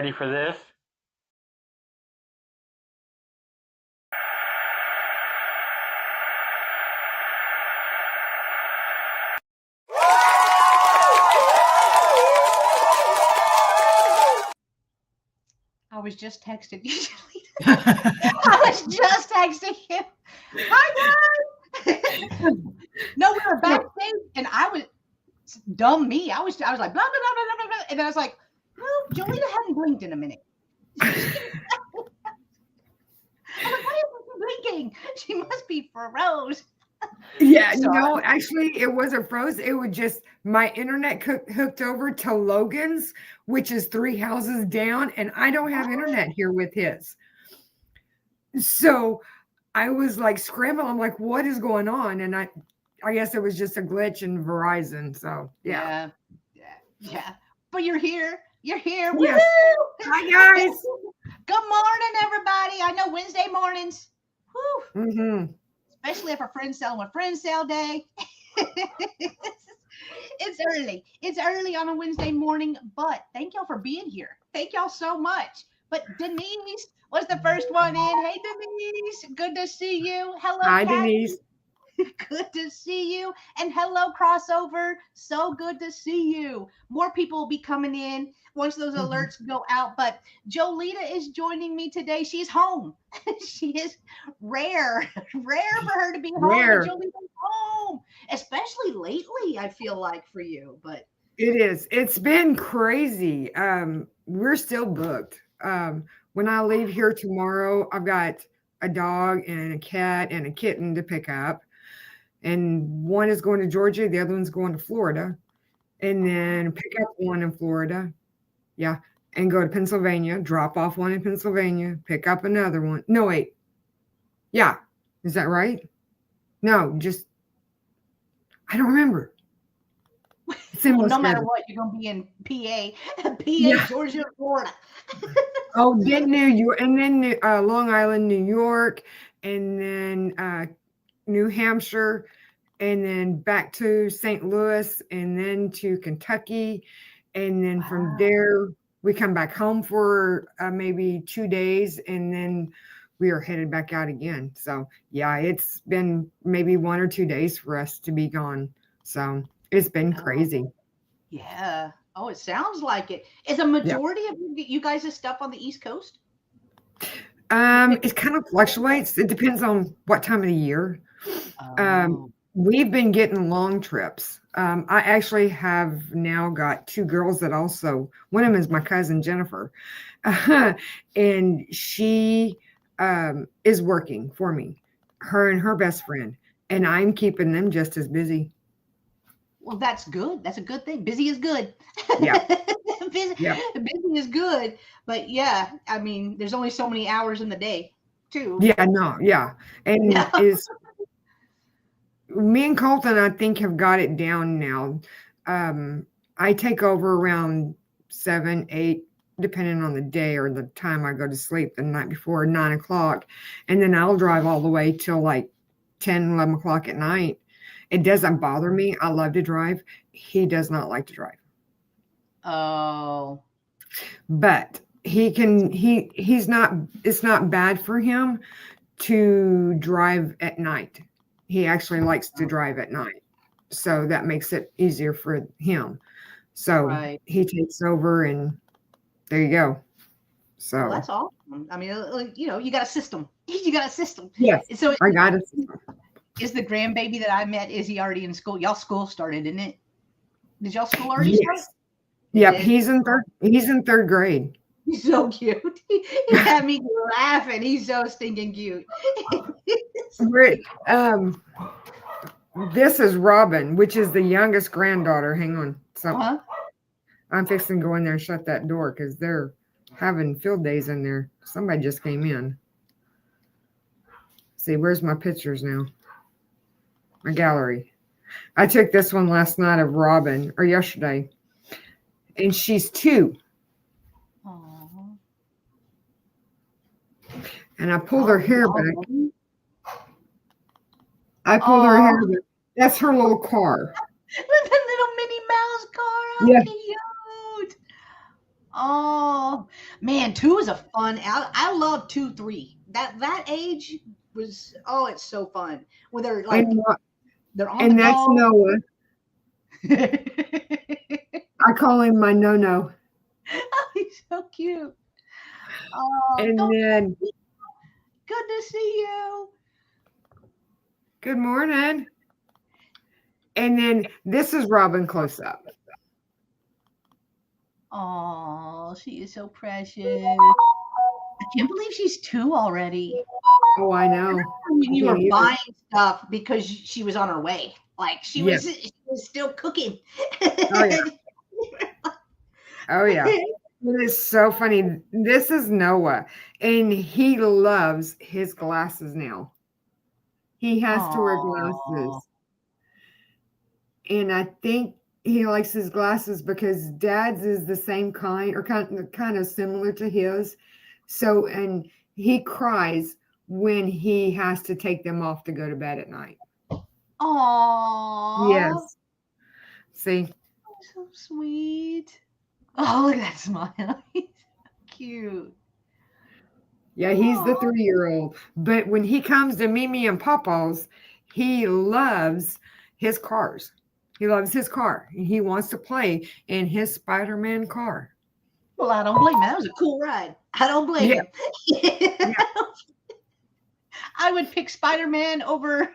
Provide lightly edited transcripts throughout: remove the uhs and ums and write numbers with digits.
ready for this? I was just texting you. I was just texting you. Hi, guys. No, we were backstage, and I was dumb me. I was like blah blah blah blah blah blah, and then I was like, well, Jolita hadn't blinked in a minute. I'm like, why isn't she blinking? She must be froze. Yeah, no, actually, it wasn't froze. It was just my internet hooked over to Logan's, which is 3 houses down, and I don't have internet here with his. So I was like scrambling. I'm like, what is going on? And I guess it was just a glitch in Verizon. So yeah. But you're here. You're here. Yes. Woo-hoo! Hi, guys. Good morning, everybody. I know Wednesday mornings. Whew. Mm-hmm. Especially if our friends selling with friends sale day. It's early. It's early on a Wednesday morning, but thank y'all for being here. Thank y'all so much. But Denise was the first one in. Hey, Denise. Good to see you. Hello, Hi, Kathy. Denise. Good to see you. And hello, Crossover. So good to see you. More people will be coming in once those alerts go out. But Jolita is joining me today. She's home. She is rare for her to be home. Rare. Jolita's home, especially lately, I feel like, for you. But it is. It's been crazy. We're still booked. When I leave here tomorrow, I've got a dog and a cat and a kitten to pick up. And one is going to Georgia, the other one's going to Florida, and then pick up one in Florida. Yeah. And go to Pennsylvania, drop off one in Pennsylvania, pick up another one. No, wait. Yeah. Is that right? No, just, I don't remember. well, no matter what, you're going to be in PA, Georgia, Florida. Then New York, and then Long Island, New York, and then New Hampshire, and then back to St. Louis, and then to Kentucky. And then from there, we come back home for maybe 2 days, and then we are headed back out again. So, yeah, it's been maybe 1 or 2 days for us to be gone. So it's been crazy. Yeah. Oh, it sounds like it. Is a majority of you guys' stuff on the East Coast? It kind of fluctuates. It depends on what time of the year. We've been getting long trips. I actually have now got 2 girls that also, one of them is my cousin Jennifer, and she is working for me, her and her best friend, and I'm keeping them just as busy. Well, that's good. That's a good thing. Busy is good. Yeah. Busy is good. But yeah, I mean, there's only so many hours in the day, too. Yeah, no, yeah. And is me and Colton, I think, have got it down now. I take over around 7, 8, depending on the day or the time I go to sleep the night before, 9 o'clock. And then I'll drive all the way till like 10, 11 o'clock at night. It doesn't bother me. I love to drive. He does not like to drive. Oh. But he's not, it's not bad for him to drive at night. He actually likes to drive at night. So that makes it easier for him. So he takes over, and there you go. So well, that's awesome. I mean, you got a system. You got a system. Yes. So I got a system. Is the grandbaby that I met, is he already in school? Y'all school started, didn't it? Did y'all school already start? Yep, he's in third grade. He's so cute. He had me laughing. He's so stinking cute. Great. This is Robin, which is the youngest granddaughter. Hang on. So I'm fixing to go in there and shut that door because they're having field days in there. Somebody just came in. See, where's my pictures now? My gallery. I took this one last night of Robin, or yesterday, and she's 2. Aww. And I pulled her hair back. I pulled her hair back. That's her little car. The little Minnie Mouse car. How cute. Oh man, 2 is a fun. I love 2, 3. That age was, oh, it's so fun. When they're like And they're on the and that's go. Noah. I call him my no. Oh, he's so cute. Oh, And then good to see you. good morning. And then this is Robin close up. Oh, she is so precious. I can't believe she's 2 already. Oh, I know. When you Can't were either. buying stuff because she was on her way. Like she Yes. was still cooking. Oh yeah. Oh yeah. It is so funny. This is Noah, and he loves his glasses now. He has to wear Aw. glasses. And I think he likes his glasses because dad's is the same kind or kind of similar to his. So, and he cries when he has to take them off to go to bed at night. Aw. Yes. See? So sweet. Oh, look at that smile. He's so cute. Yeah, he's the Aw. 3-year-old. But when he comes to Mimi and Papa's, he loves his cars. He loves his car. And he wants to play in his Spider-Man car. Well, I don't blame him. That was a cool ride. I don't blame Yeah. him. Yeah. I would pick Spider-Man over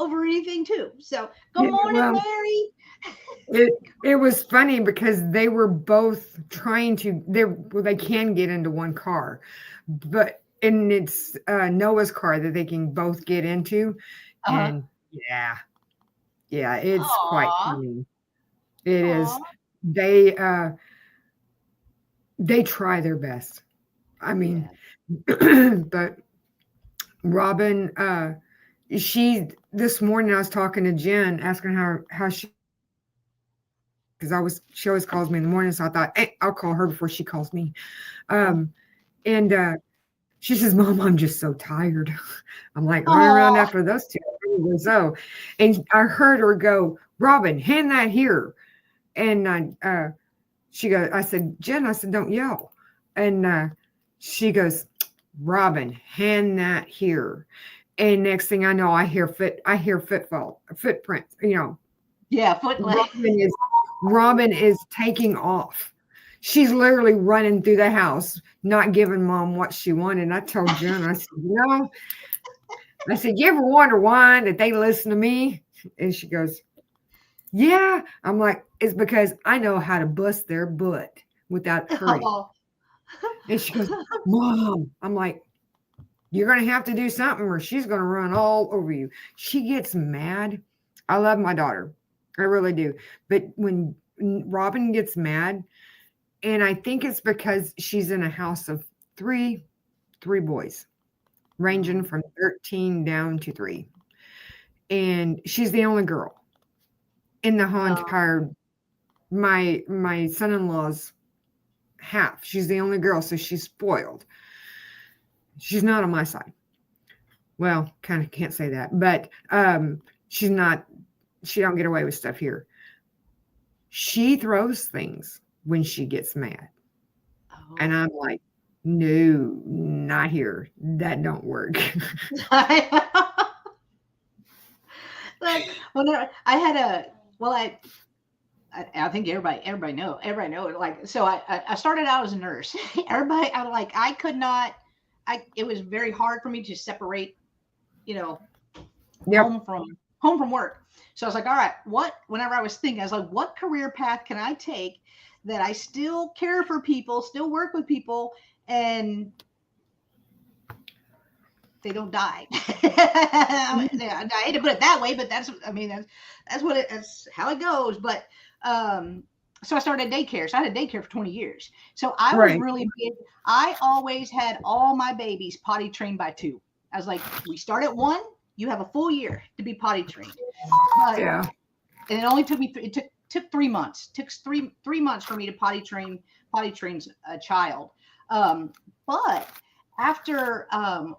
anything too. So, good Yeah, morning, well, Mary. it was funny because they were both trying to they can get into one car, but and it's Noah's car that they can both get into, Uh-huh. and yeah, it's quite Aw. funny. It Aw. is. They try their best. I mean, Yeah. but Robin, she this morning I was talking to Jen, asking how she, because she always calls me in the morning, so I thought, hey, I'll call her before she calls me. And she says, Mom, I'm just so tired. I'm like running around Aw. after those two. So, and I heard her go, Robin, hand that here. And she goes, I said, Jen, I said, don't yell. And she goes, Robin, hand that here. And next thing I know, I hear footprints, Yeah, foot leg. Robin is taking off. She's literally running through the house, not giving Mom what she wanted. And I told Jen, I said, I said, you ever wonder why that they listen to me? And she goes, yeah. I'm like, it's because I know how to bust their butt without hurting. Oh. And she goes, Mom. I'm like, you're going to have to do something or she's going to run all over you. She gets mad. I love my daughter. I really do. But when Robin gets mad, and I think it's because she's in a house of three boys, ranging from 13 down to 3. And she's the only girl in the whole entire, my son-in-law's half. She's the only girl, so she's spoiled. She's not on my side. Well, kind of can't say that, but she don't get away with stuff here. She throws things when she gets mad. Oh. And I'm like, no, not here. That don't work. Like when I had I think everybody know like, so I started out as a nurse. I could not, it was very hard for me to separate, Yep. home from work. So I was like, all right, whenever I was thinking, I was like, what career path can I take that I still care for people, still work with people, and they don't die. I hate to put it that way, but that's how it goes. But so I started daycare. So I had a daycare for 20 years. So I was really big. I always had all my babies potty trained by 2. I was like, we start at 1. You have a full year to be potty trained. And it only took me. It took 3 months. It took three months for me to potty train a child. But after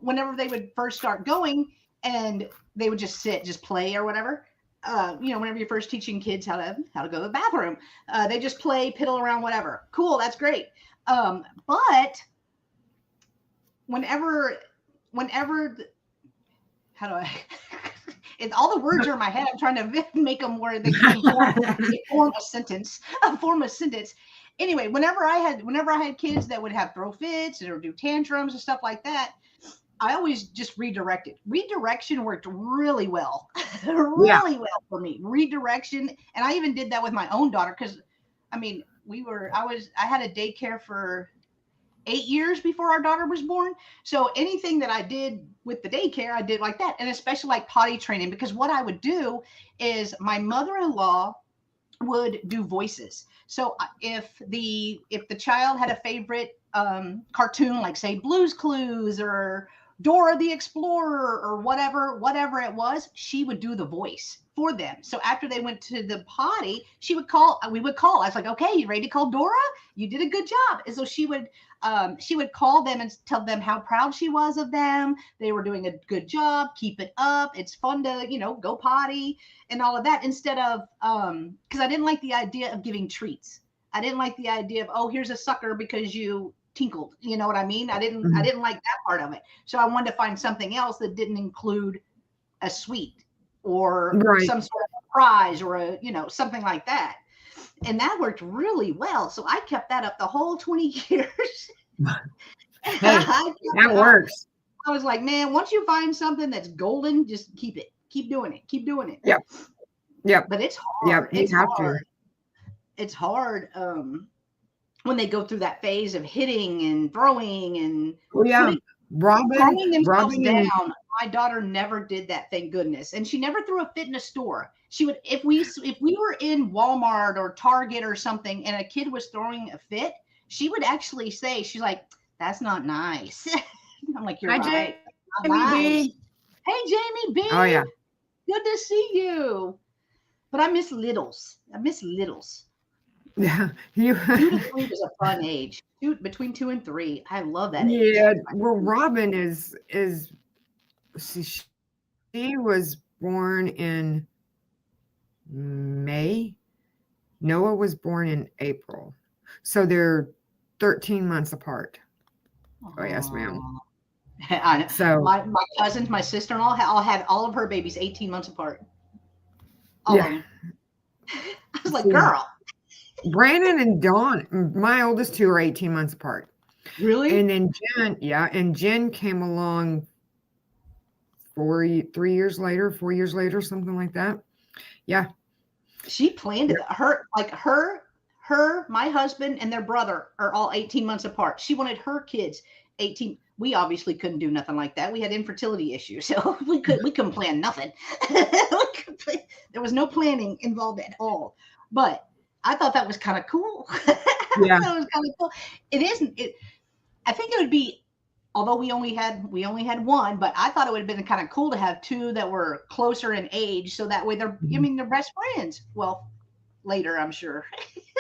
whenever they would first start going and they would just sit, just play or whatever, whenever you're first teaching kids how to go to the bathroom, they just play, piddle around, whatever. Cool, that's great. But whenever, how do I? All the words are in my head. I'm trying to make them where they can form a sentence. Anyway, whenever I had kids that would have throw fits or do tantrums and stuff like that, I always just redirected. Redirection worked really well, really well for me. Redirection, and I even did that with my own daughter because, I mean, I had a daycare for 8 years before our daughter was born. So anything that I did with the daycare, I did like that, and especially like potty training, because what I would do is my mother-in-law would do voices. So if the child had a favorite cartoon, like say Blue's Clues or Dora the Explorer or whatever it was, she would do the voice for them. So after they went to the potty, we would call. I was like, okay, you ready to call Dora? You did a good job. And so she would call them and tell them how proud she was of them. They were doing a good job. Keep it up. It's fun to, go potty and all of that, instead of, because I didn't like the idea of giving treats. I didn't like the idea of, oh, here's a sucker because you tinkled. You know what I mean? I didn't like that part of it. So I wanted to find something else that didn't include a sweet or some sort of prize or something like that. And that worked really well. So I kept that up the whole 20 years. Hey, that works. I was like, man, once you find something that's golden, just keep it. Keep doing it. Keep doing it. Yep. But it's hard. Yep, it's hard. It's hard when they go through that phase of hitting and throwing and throwing themselves down. My daughter never did that, thank goodness. And she never threw a fit in a store. She would, if we were in Walmart or Target or something and a kid was throwing a fit, she would actually say, she's like, that's not nice. I'm like, you're right. Nice. Hey, Jamie B. Oh, yeah. Good to see you. But I miss littles. Yeah. 2 to 3 was a fun age. Between 2 and 3. I love that age. Yeah. Well, Robin she was born in May. Noah was born in April. So they're 13 months apart. Oh, yes, ma'am. So my cousins, my sister-in-law, all had all of her babies 18 months apart. All of them. I was like, girl. Brandon and Dawn, my oldest two, are 18 months apart. Really? And then Jen came along 4 years later, something like that. Yeah. She planned it. My husband and their brother are all 18 months apart. She wanted her kids 18. We obviously couldn't do nothing like that. We had infertility issues, so we couldn't plan nothing. There was no planning involved at all. But I thought that was kind of cool. Yeah. That was kind of cool. It isn't. I think it would be, although we only had one, but I thought it would have been kind of cool to have two that were closer in age, so that way they're best friends. Well, later, I'm sure.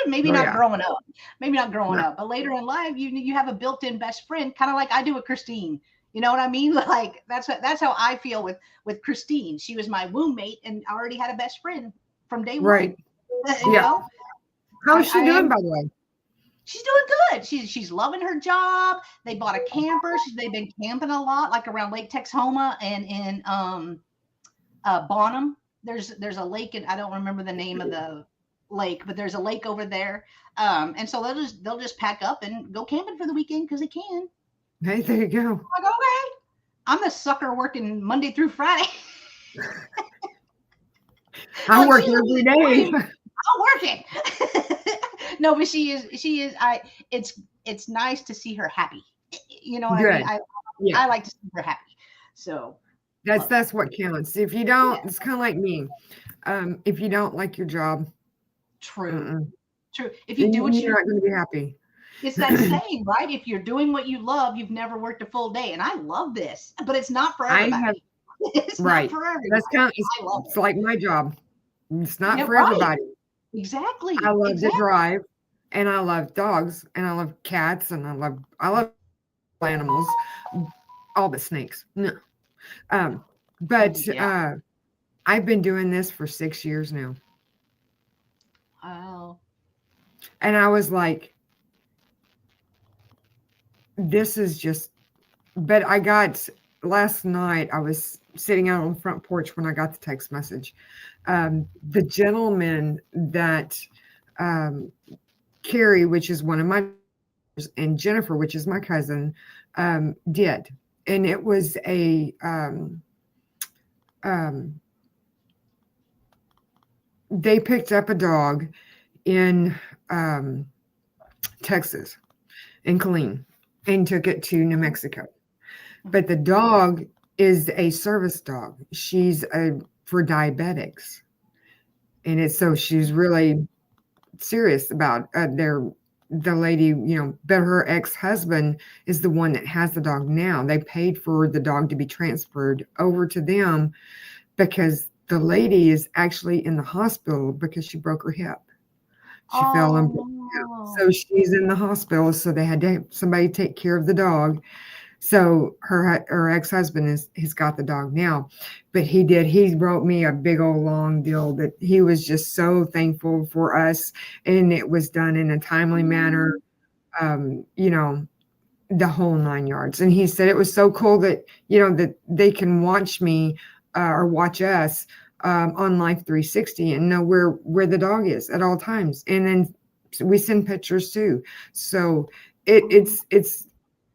Maybe not growing up, but later in life, you have a built-in best friend, kind of like I do with Christine. You know what I mean? Like that's how I feel with Christine. She was my womb mate, and I already had a best friend from day one. Right. You know? How's she doing, by the way? She's doing good. She's loving her job. They bought a camper. They've been camping a lot, like around Lake Texoma and in Bonham. There's a lake, and I don't remember the name of the lake, but there's a lake over there. And so they'll just pack up and go camping for the weekend because they can. Hey, there you go. I'm like, okay. I'm a sucker working Monday through Friday. I'm working every day. I'm working. No, but she is. It's nice to see her happy. You know what I mean? I like to see her happy. So that's what counts. If you don't, it's kind of like me. If you don't like your job, true. If you do what you're not going to be happy. It's that saying, right? If you're doing what you love, you've never worked a full day. And I love this, but it's not for everybody. It's not for everybody. It's like my job. It's not for everybody. Exactly. I love to drive, and I love dogs, and I love cats, and I love animals, all but snakes. No. But I I've been doing this for 6 years now. Wow. And I was like, this is just, but I got, last night, I was sitting out on the front porch when I got the text message. The gentleman that Carrie, which is one of my, and Jennifer, which is my cousin, did. And it was they picked up a dog in Texas, in Killeen, and took it to New Mexico. But the dog is a service dog. She's for diabetics. And it's so she's really serious about the lady, but her ex-husband is the one that has the dog now. They paid for the dog to be transferred over to them because the lady is actually in the hospital because she broke her hip. She fell and broke her hip. So she's in the hospital. So they had to have somebody take care of the dog. So her ex-husband has got the dog now, but he wrote me a big old long deal that he was just so thankful for us, and it was done in a timely manner, the whole 9 yards. And he said it was so cool that, that they can watch me or watch us on Life 360 and know where the dog is at all times. And then we send pictures too. So it's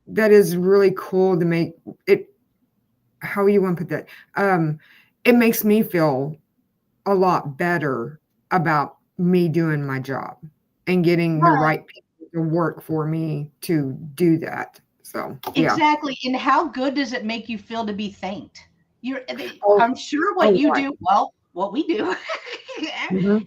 that is really cool to make it. How you want to put that? It makes me feel a lot better about me doing my job and getting the right people to work for me to do that. So yeah. Exactly. And how good does it make you feel to be thanked? I'm sure what you do. Well, what we do. Mm-hmm.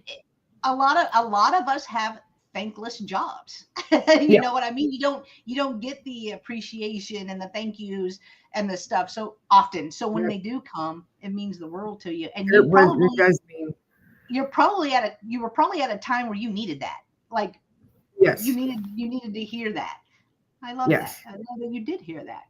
A lot of us have thankless jobs. You know what I mean? You don't get the appreciation and the thank yous and the stuff so often. So when they do come, it means the world to you. And you were probably at a time where you needed that. Like you needed to hear that. I love that. I love that you did hear that.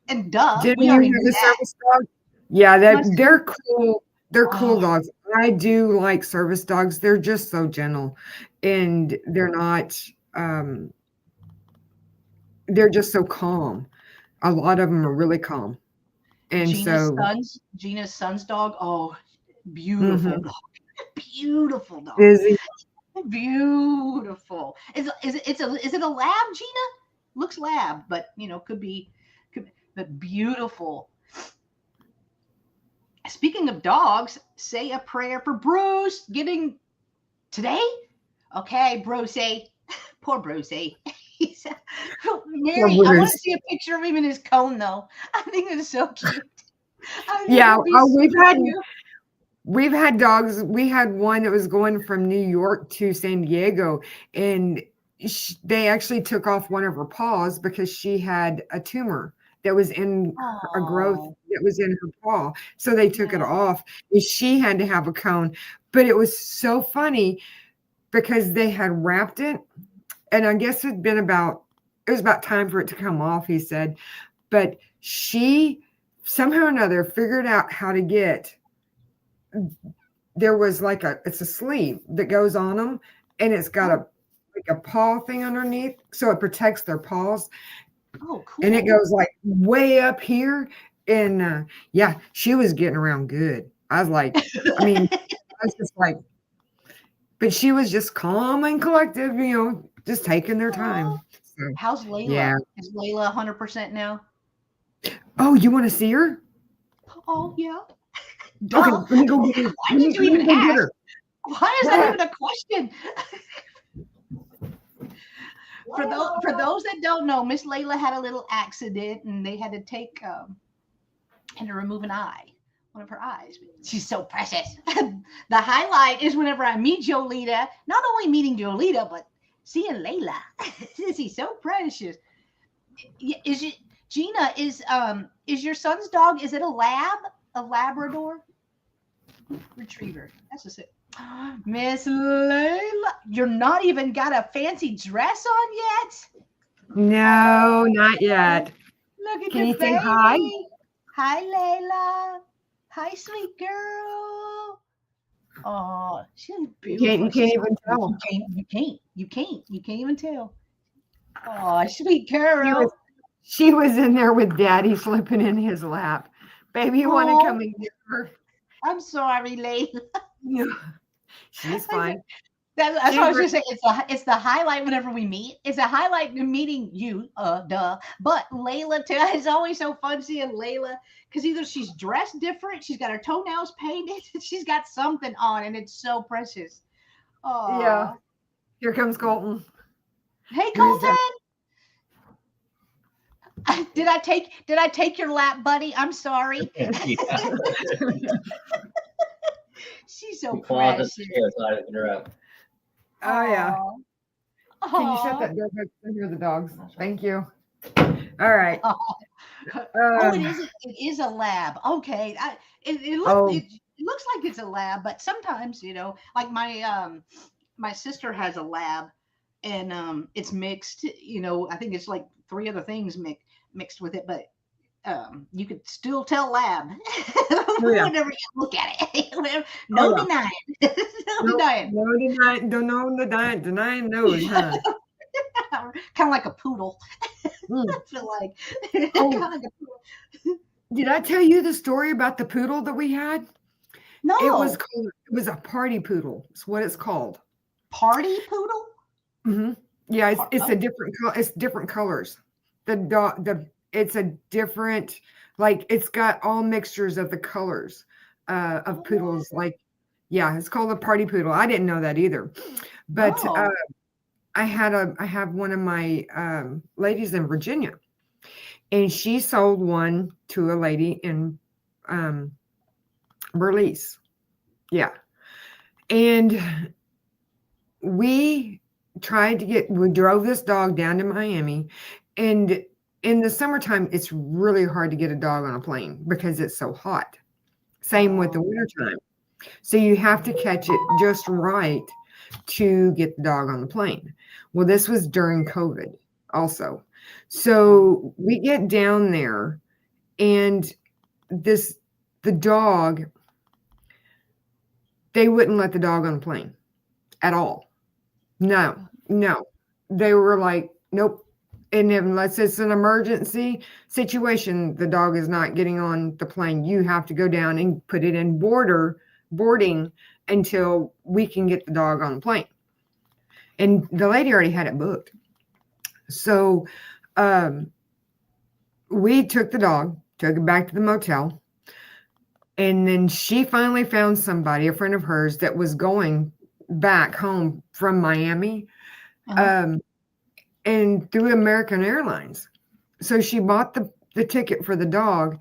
And Didn't you have a service dog? Yeah, they're cool. They're cool dogs. I do like service dogs. They're just so gentle, and they're not. They're just so calm. A lot of them are really calm, and Gina's son's dog. Oh, beautiful dog. Beautiful dog. Busy. Beautiful. Is it a lab, Gina? Looks lab, but could be, but beautiful. Speaking of dogs, say a prayer for Bruce getting today. Okay, Bruce. Poor Bruce. Mary, I want to see a picture of him in his cone, though. I think it's so cute. Yeah, we've had dogs. We had one that was going from New York to San Diego, and they actually took off one of her paws because she had a tumor that was in a growth that was in her paw. So they took it off, and she had to have a cone. But it was so funny because they had wrapped it, and I guess it was about time for it to come off, he said. But she somehow or another figured out how to get, there was it's a sleeve that goes on them, and it's got a paw thing underneath, so it protects their paws. Oh, cool. And it goes way up here. And she was getting around good. I was like, I was just like, but she was just calm and collective, just taking their time. So, how's Layla? Yeah. Is Layla 100% now? Oh, you want to see her? Oh, yeah. Okay, let me go get her. Why did you even ask? Why is that even a question? For those that don't know, Miss Layla had a little accident, and they had to remove an eye, one of her eyes. She's so precious. The highlight is whenever I meet Jolita, not only meeting Jolita, but seeing Layla. She's so precious. Gina, is your son's dog, is it a Labrador Retriever? That's it. Miss Layla, you're not even got a fancy dress on yet? No, not yet. Look at Can you baby. say hi? Hi, Layla. Hi, sweet girl. Oh, she's You beautiful. can't She's even tell. you can't even tell. Oh, sweet She was, girl. she was in there with Daddy sleeping in his lap. Baby, you want to Oh, come and get her? I'm sorry, Layla. Yeah, she's fine. That's what I She's was just saying. It's the highlight whenever we meet. It's a highlight in meeting you, duh. But Layla too. It's always so fun seeing Layla because either she's dressed different, she's got her toenails painted, she's got something on, and it's so precious. yeah. Oh, Here comes Colton. hey He's Colton, did I take your lap, buddy? I'm sorry. She's so We clawed the precious. chair so I didn't interrupt. oh yeah. Oh, Can you shut oh. that door back to hear the dogs? Thank you. All right. Oh, Um, it is a lab. Okay. oh, It looks like it's a lab, but sometimes, like my sister has a lab and it's mixed, I think it's like three other things mixed with it, but you could still tell lab oh yeah. whenever you look at it. Oh No yeah. denying. No No, denying. no denying, don't know denying those, huh? Kind of like a poodle. Mm. I feel like Oh, kind of like a poodle. did I tell you the story about the poodle that we had? No. It was a party poodle. It's what it's called. Party poodle? Hmm. Yeah, it's Oh, a different it's different colors. The dog it's a different, like it's got all mixtures of the colors of poodles. Like, yeah, it's called a party poodle. I didn't know that either. But oh, I have one of my ladies in Virginia, and she sold one to a lady in Belize. Yeah. And we we drove this dog down to Miami, and in the summertime, it's really hard to get a dog on a plane because it's so hot. Same with the oh, wintertime. So you have to catch it just right to get the dog on the plane. Well, this was during COVID also. So we get down there, and the dog, they wouldn't let the dog on the plane at all. No, no. They were like, nope. And unless it's an emergency situation, the dog is not getting on the plane. You have to go down and put it in boarding until we can get the dog on the plane. And the lady already had it booked. So we took the dog, took it back to the motel. And then she finally found somebody, a friend of hers, that was going back home from Miami. uh-huh. And through American Airlines. So she bought the ticket for the dog,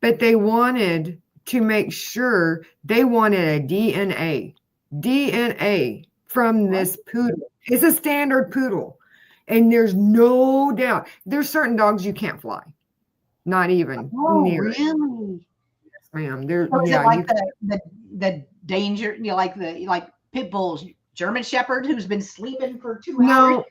but they wanted to make sure they wanted a DNA from What? this poodle. It's a standard poodle. And there's no doubt there's certain dogs you can't fly. Not even Oh, near it, really? ma'am. There, So is it yeah, like you the danger, like pit bulls, German Shepherd who's been sleeping for 2 hours? no,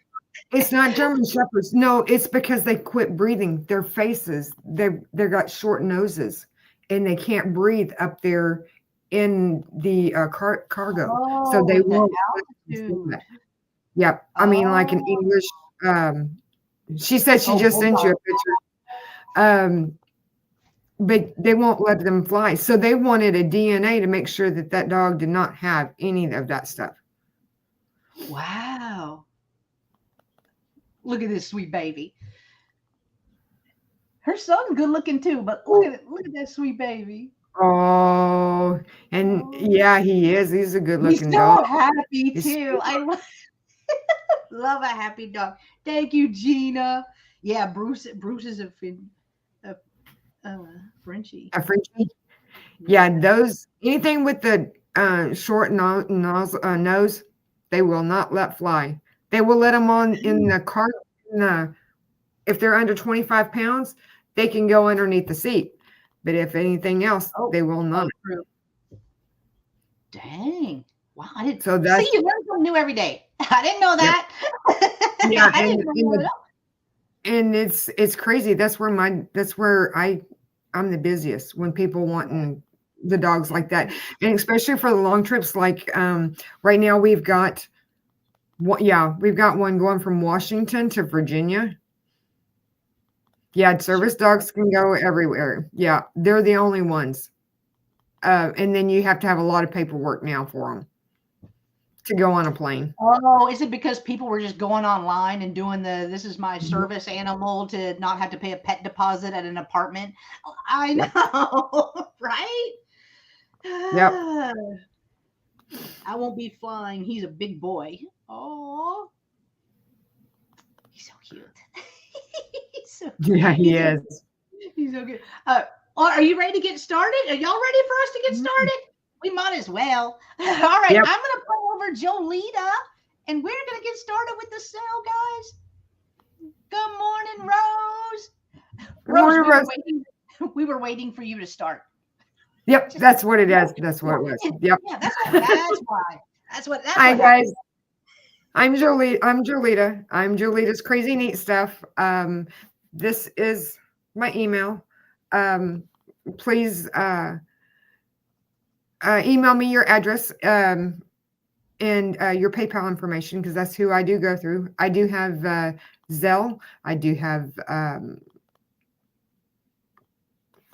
it's not German Shepherds. No, it's because they quit breathing. Their faces, they got short noses, and they can't breathe up there in the cargo. So Oh, they with the won't let them do altitude. that. Yep. I mean, like an Oh, English. She said she oh, just sent you a bulldog. picture. But they won't let them fly. So they wanted a DNA to make sure that that dog did not have any of that stuff. Wow. Look at this sweet baby. Her son good looking too, but look at that sweet baby. Oh, and Oh, yeah, he is. He's a good he's looking dog. so happy He's too. Love a happy dog. Thank you, Gina. Yeah, Bruce is a, a Frenchie. a Frenchie. Yeah, Yeah. those anything with the short nose, they will not let fly. They will let them on in the car. In the, if they're under 25 pounds, they can go underneath the seat. But if anything else, Oh, they will not. true. Dang. Wow, I didn't So see that's you learn something new every day. I didn't know yep. that. Yeah, I didn't know that. and it's crazy. That's where I'm the busiest when people wanting the dogs like that. And especially for the long trips, like right now we've got one going from Washington to Virginia. Yeah, service dogs can go everywhere. Yeah, they're the only ones. And then you have to have a lot of paperwork now for them to go on a plane. Oh, is it because people were just going online and doing this is my service animal to not have to pay a pet deposit at an apartment? I know, right? Yep. I won't be flying. He's a big boy. Oh, he's so cute. He's so cute. Yeah, he is. He's so good. Are you ready to get started? Are y'all ready for us to get started? We might as well. All right, Yep. I'm going to play over Jolita, and we're going to get started with the sale, guys. Good morning, Rose. Rose, we were waiting for you to start. Yep, that's what it is. That's what it was. Yep. Yeah, that's why. Hi, guys. I'm Jolita. I'm Jolita's Crazy Neat Stuff. This is my email. Please email me your address and your PayPal information, because that's who I do go through. I do have Zelle. I do have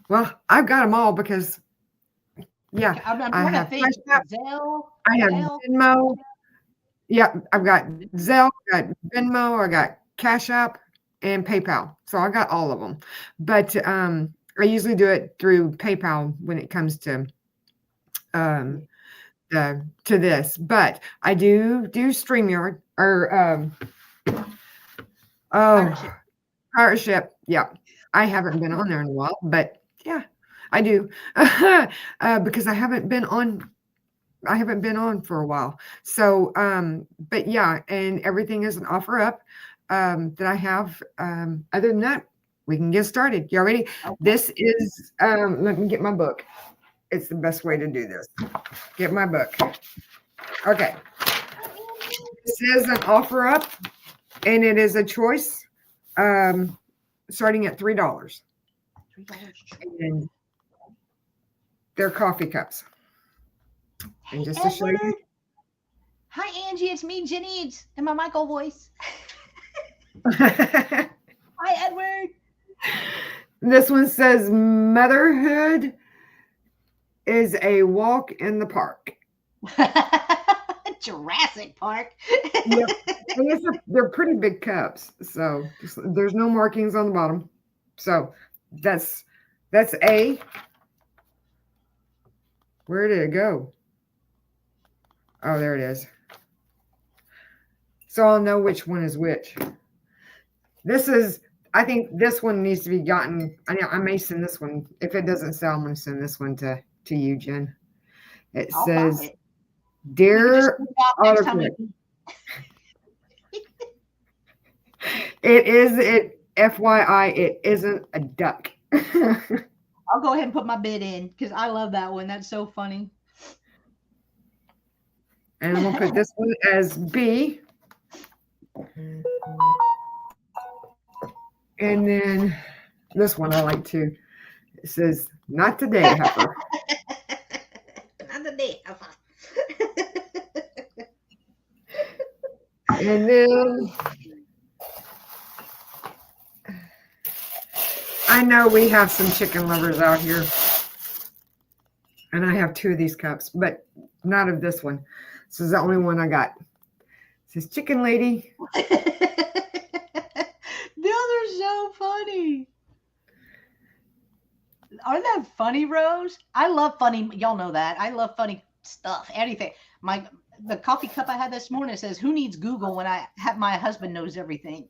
I've got them all because I have Zelle. I have Venmo. Yeah, I've got Zelle, I got Venmo, I got Cash App, and PayPal. So I got all of them. But I usually do it through PayPal when it comes to this. But I do StreamYard or Partnership. Yeah, I haven't been on there in a while, but yeah, I do because I haven't been on for a while. So, but yeah, and everything is an offer up that I have. Other than that, we can get started. You ready? Okay. This is, let me get my book. It's the best way to do this. Get my book. Okay. This is an offer up, and it is a choice starting at $3. And they're coffee cups. And just to show you. Hi, Angie. It's me, Jenny. It's in my Michael voice. Hi, Edward. This one says motherhood is a walk in the park. Jurassic Park. Yep. They're pretty big cups. So there's no markings on the bottom. So that's A. Where did it go? Oh, there it is. So I'll know which one is which. I think this one needs to be gotten. I may send this one. If it doesn't sell, I'm going to send this one to you, Jen. It says, Dear Autocorrect. FYI, it isn't a duck. I'll go ahead and put my bid in because I love that one. That's so funny. And I'm going to put this one as B. And then this one I like too. It says, not today, heifer. Not today, heifer. And then I know we have some chicken lovers out here. And I have 2 of these cups, but not of this one. This is the only one I got. It says chicken lady. Those are so funny. Aren't that funny, Rose? I love funny. Y'all know that. I love funny stuff. Anything. The coffee cup I had this morning says, "Who needs Google when my husband knows everything?"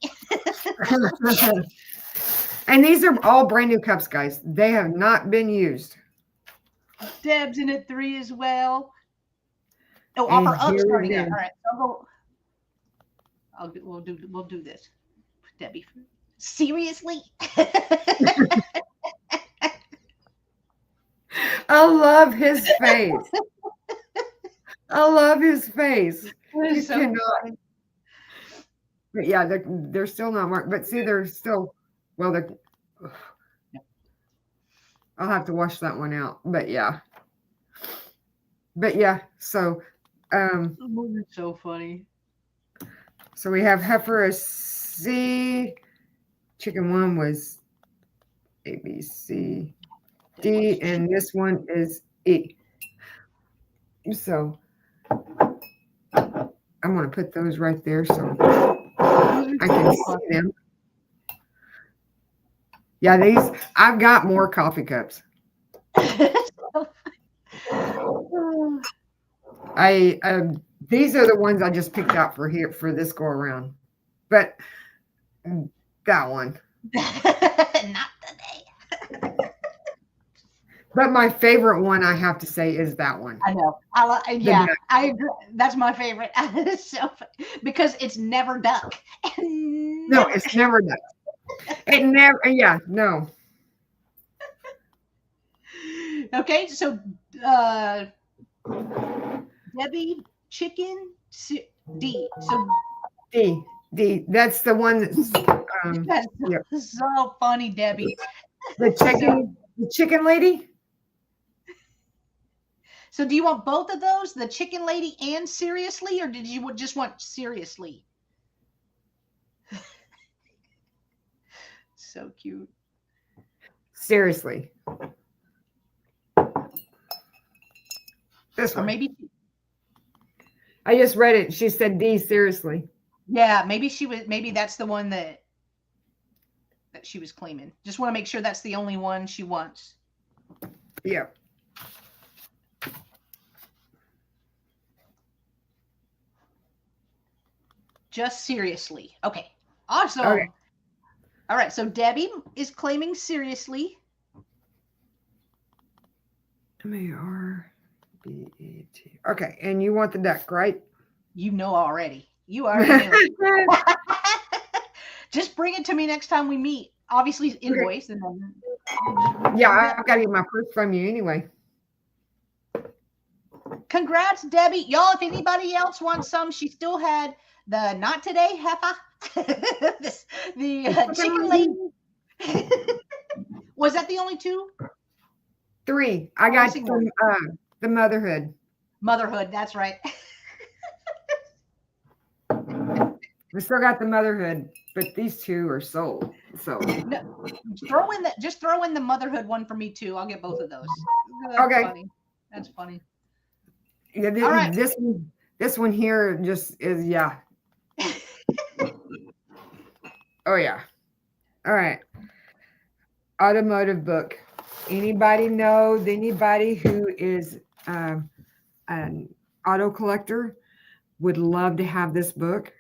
And these are all brand new cups, guys. They have not been used. Deb's in at 3 as well. Oh, offer up starting there. All right, so we'll do this. Debbie, seriously? I love his face. I love his face. You so cannot. But yeah, they're still not marked. But see, they're still. Well, I'll have to wash that one out. But yeah, But yeah, so It's so funny. so we have heifer as C, chicken one was A, B, C, Then what's D, and this one is E. So I'm going to put those right there so I can see them. Yeah, I've got more coffee cups. These are the ones I just picked out for here for this go around. But that one. Not today. But my favorite one, I have to say, is that one. I know. Yeah, I agree. That's my favorite. So because it's never duck. No, it's never duck. It never. Yeah, no. Okay, so Debbie chicken D. So D. That's the one that's. that's Yep. so funny, Debbie. The chicken lady. So do you want both of those, the chicken lady and seriously, or did you just want seriously? So cute. Seriously. This Or one. maybe I just read it. She said D, seriously. yeah, maybe that's the one that she was claiming. Just want to make sure that's the only one she wants. Yeah. Just seriously. Okay. Awesome. Okay. All right. So Debbie is claiming seriously. M-A-R-B-E-T. Okay. And you want the duck, right? You know already. You already knew. Just bring it to me next time we meet. Obviously, invoice. And then... Yeah, I've got to get my purse from you anyway. Congrats, Debbie. Y'all, if anybody else wants some, she still had the not today heifer. the chicken lady. Was that the only two? 3. I got the motherhood. Motherhood, that's right. We still got the motherhood, but these 2 are sold. So no, just throw in the motherhood one for me too. I'll get both of those. That's okay. Funny. That's funny. Yeah, all right. This one here just is yeah. Oh yeah. All right. Automotive book. Anybody know anybody who is an auto collector would love to have this book.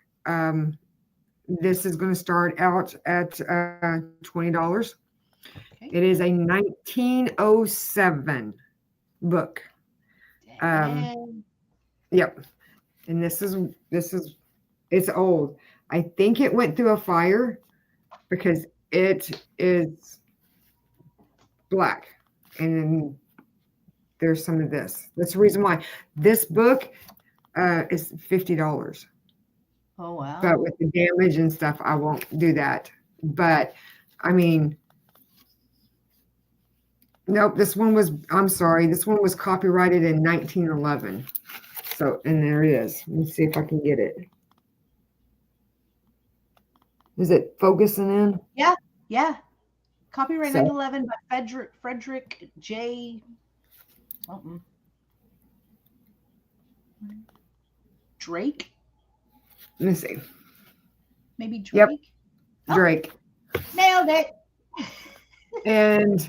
This is going to start out at $20. Okay. It is a 1907 book. Yep. And this is it's old. I think it went through a fire because it is black. And then there's some of this. That's the reason why this book is $50. Oh wow. But with the damage and stuff, I won't do that. But I mean, nope, I'm sorry, this one was copyrighted in 1911. So, and there it is. Let me see if I can get it. Is it focusing in? Yeah. Copyright 1911 by Frederick J. something. Drake? Let me see. Maybe Drake? Yep. Drake. Nailed it. And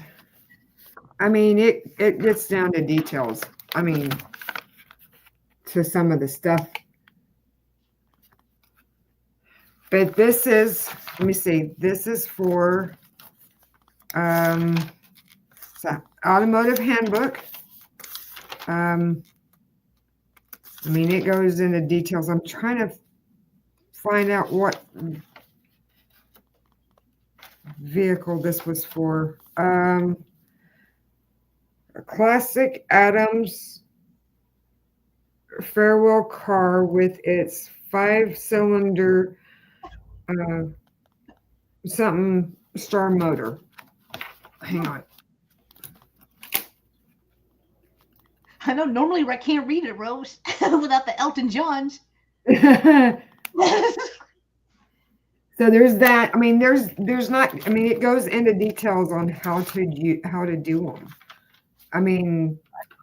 I mean, it gets down to details. I mean, to some of the stuff. But this is, let me see, this is for automotive handbook. I mean, it goes into details. I'm trying to find out what vehicle this was for. A classic Adams farewell car with its 5-cylinder something star motor. Hang on. I know normally I can't read it, Rose, without the Elton Johns. So there's that. I mean, there's not. I mean, it goes into details on how to do them. I mean,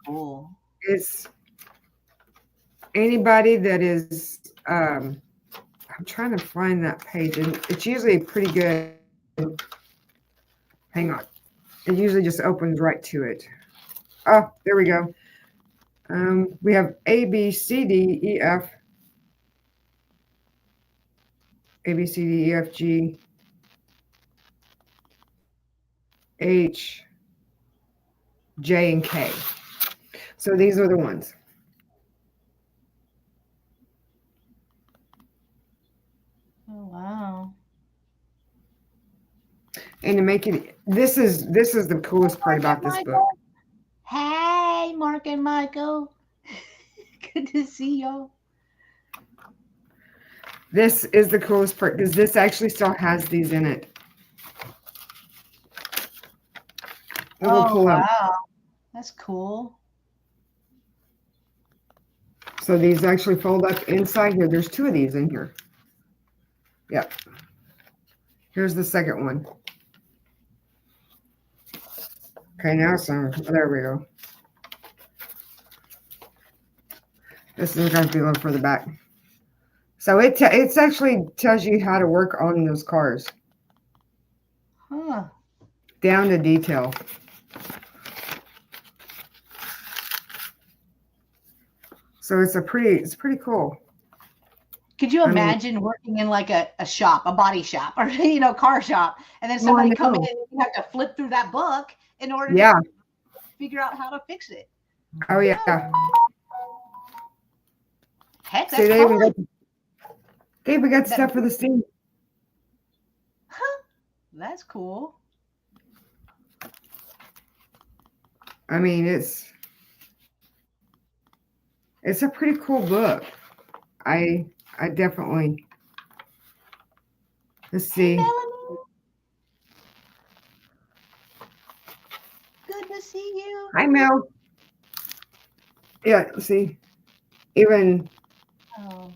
Cool. it's anybody that is. I'm trying to find that page, and it's usually pretty good. Hang on. It usually just opens right to it. Oh, there we go. We have A, B, C, D, E, F. A, B, C, D, E, F, G, H, J, and K. So these are the ones. Oh wow. And to make it, this is the coolest part about this book. Hey, Mark and Michael. Good to see y'all. This is the coolest part because this actually still has these in it. Oh wow, that's cool. So these actually fold up inside here. There's two of these in here. Yep. Here's the second one. Okay, now there we go. This is going to be a little further back. So it's actually tells you how to work on those cars. Huh. Down to detail. So it's pretty cool. Could you imagine working in like a shop, a body shop, or car shop, and then somebody come in and you have to flip through that book in order to figure out how to fix it? Oh yeah. Heck, that's cool. They even got stuff for the steam. Huh. That's cool. I mean, it's a pretty cool book. I definitely. Let's see. Hey, Melanie. Good to see you. Hi, Mel. Yeah, see, even. Oh.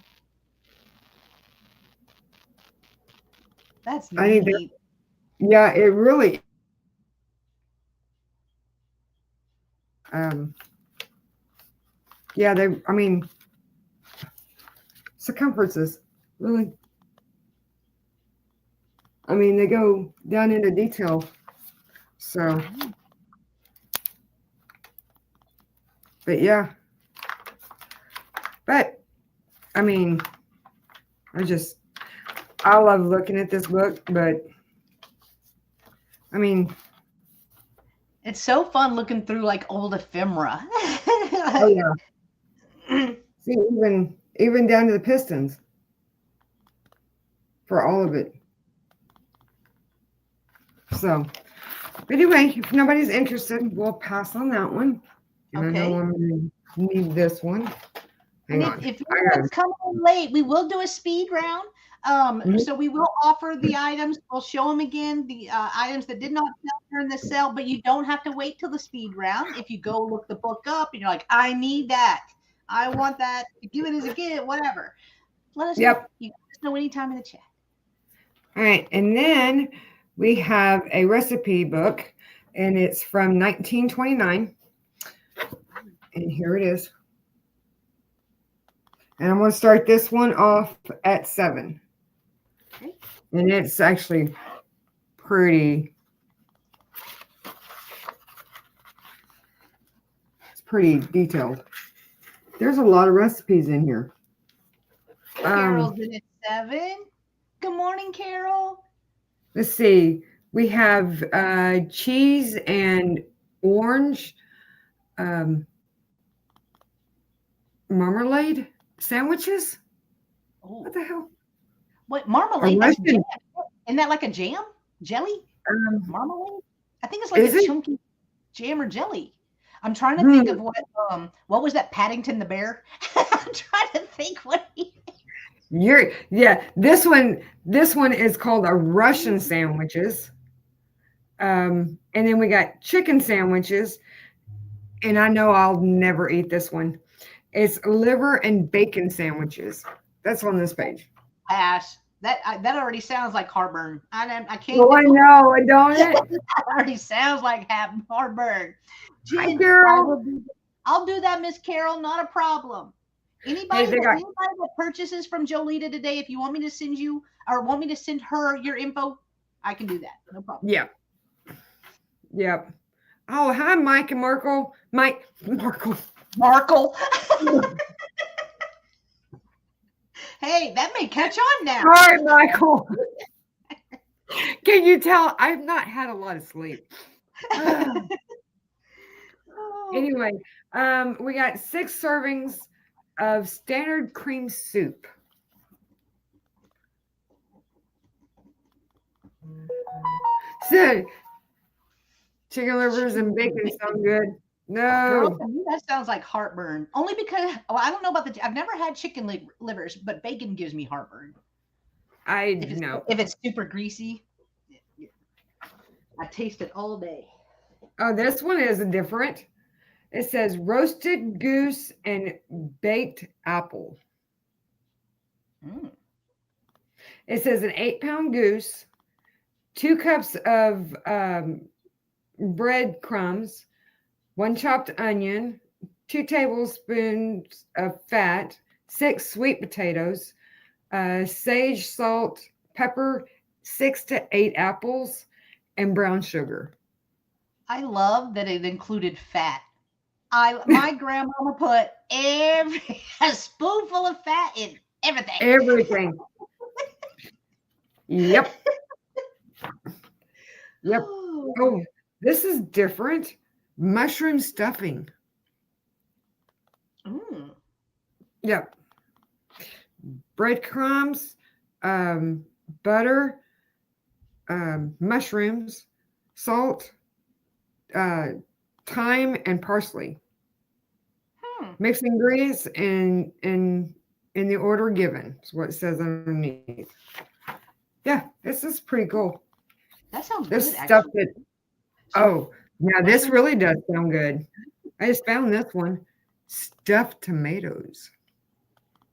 That's neat. Yeah, it really. Yeah, I mean, circumferences, really. I mean, they go down into detail. So, but yeah. But, I mean, I love looking at this book, but, I mean. It's so fun looking through like old ephemera. Oh, yeah. See, even down to the pistons for all of it. So, but anyway, if nobody's interested, we'll pass on that one. And okay. I know I'm going to need this one. Hang on. If anyone's coming in late, we will do a speed round. So we will offer the items. We'll show them again, the items that did not sell during the sale, but you don't have to wait till the speed round. If you go look the book up and you're like, I need that. I want that. Give it as a gift, whatever. Let us know. You let us know anytime in the chat. All right. And then we have a recipe book, and it's from 1929. And here it is. And I'm going to start this one off at 7. Okay. And it's actually pretty. It's pretty detailed. There's a lot of recipes in here. Carol's in at 7. Good morning, Carol. Let's see. We have cheese and orange marmalade sandwiches. Oh. What the hell? What marmalade? That's jam. Isn't that like a jam? Jelly? Marmalade? I think it's like a chunky jam or jelly. I'm trying to think of what was that Paddington the Bear? I'm trying to think what this one is called a Russian sandwiches. And then we got chicken sandwiches. and I know I'll never eat this one. It's liver and bacon sandwiches. That's on this page. Pass. That already sounds like heartburn. I can't Oh, I do know, don't it. it? That already sounds like heartburn. Hi, Jen, Carol. I'll do that, Miss Carol. Not a problem. Hey, they got, Anybody that purchases from Jolita today, if you want me to send you or want me to send her your info, I can do that. No problem. yeah, yep. Oh, hi, Mike and Markle. Mike, Markle. Markle. Hey, that may catch on now. Sorry, Michael. Can you tell I've not had a lot of sleep? Anyway, we got 6 servings of standard cream soup. So, chicken livers and bacon sound good. Girl, No, to me, that sounds like heartburn. Only because I don't know about I've never had chicken livers, but bacon gives me heartburn. I know. If it's super greasy, I taste it all day. Oh, this one is different. It says roasted goose and baked apple. Mm. It says an 8-pound goose, 2 cups of bread crumbs, 1 chopped onion, 2 tablespoons of fat, 6 sweet potatoes, sage, salt, pepper, 6 to 8 apples, and brown sugar. I love that it included fat. My grandmama put a spoonful of fat in everything. Everything. Yep. Yep. Oh, this is different. Mushroom stuffing. Mm. Yep. Breadcrumbs, butter, mushrooms, salt, thyme, and parsley. Mix ingredients in the order given. Is what it says underneath. Yeah, this is pretty cool. That sounds This good. stuff Actually. that. Oh, now this really does sound good. I just found this one. Stuffed tomatoes.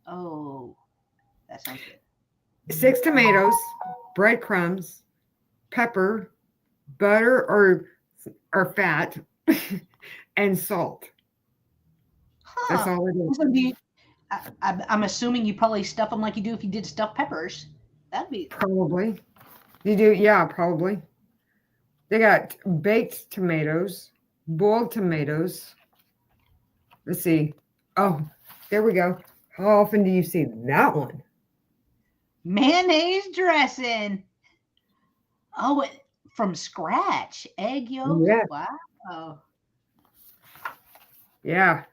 Oh, that sounds good. 6 tomatoes, breadcrumbs, pepper, butter or fat, and salt. That's all it is. So I'm assuming you probably stuff them like you do if you did stuffed peppers. That'd be Probably. You do, yeah, probably. They got baked tomatoes, boiled tomatoes. Let's see. Oh, there we go. How often do you see that one? mayonnaise dressing. Oh, from scratch. Egg yolks. Yeah. Wow. Yeah.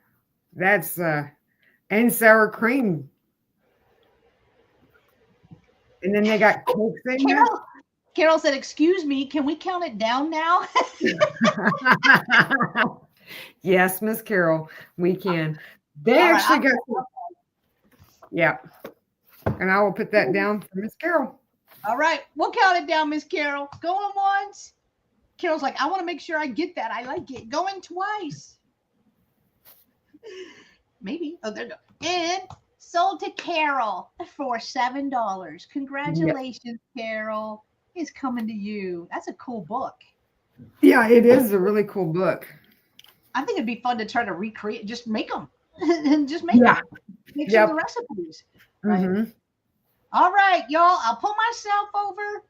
That's and sour cream. And then they got cakes in there. Carol said, "Excuse me, can we count it down now?" Yes, Miss Carol, we can. They All actually right, got. Yeah. And I will put that down for Miss Carol. All right, we'll count it down, Miss Carol. Going once. Carol's like, I want to make sure I get that. I like it. Going twice. Maybe. Oh, there you go. And sold to Carol for $7. Congratulations, yep. Carol. Is coming to you. That's a cool book. Yeah, it is a really cool book. I think it'd be fun to try to recreate. Just make them. And just make them. Make some of the recipes. Right? Mm-hmm. All right, y'all. I'll pull myself over.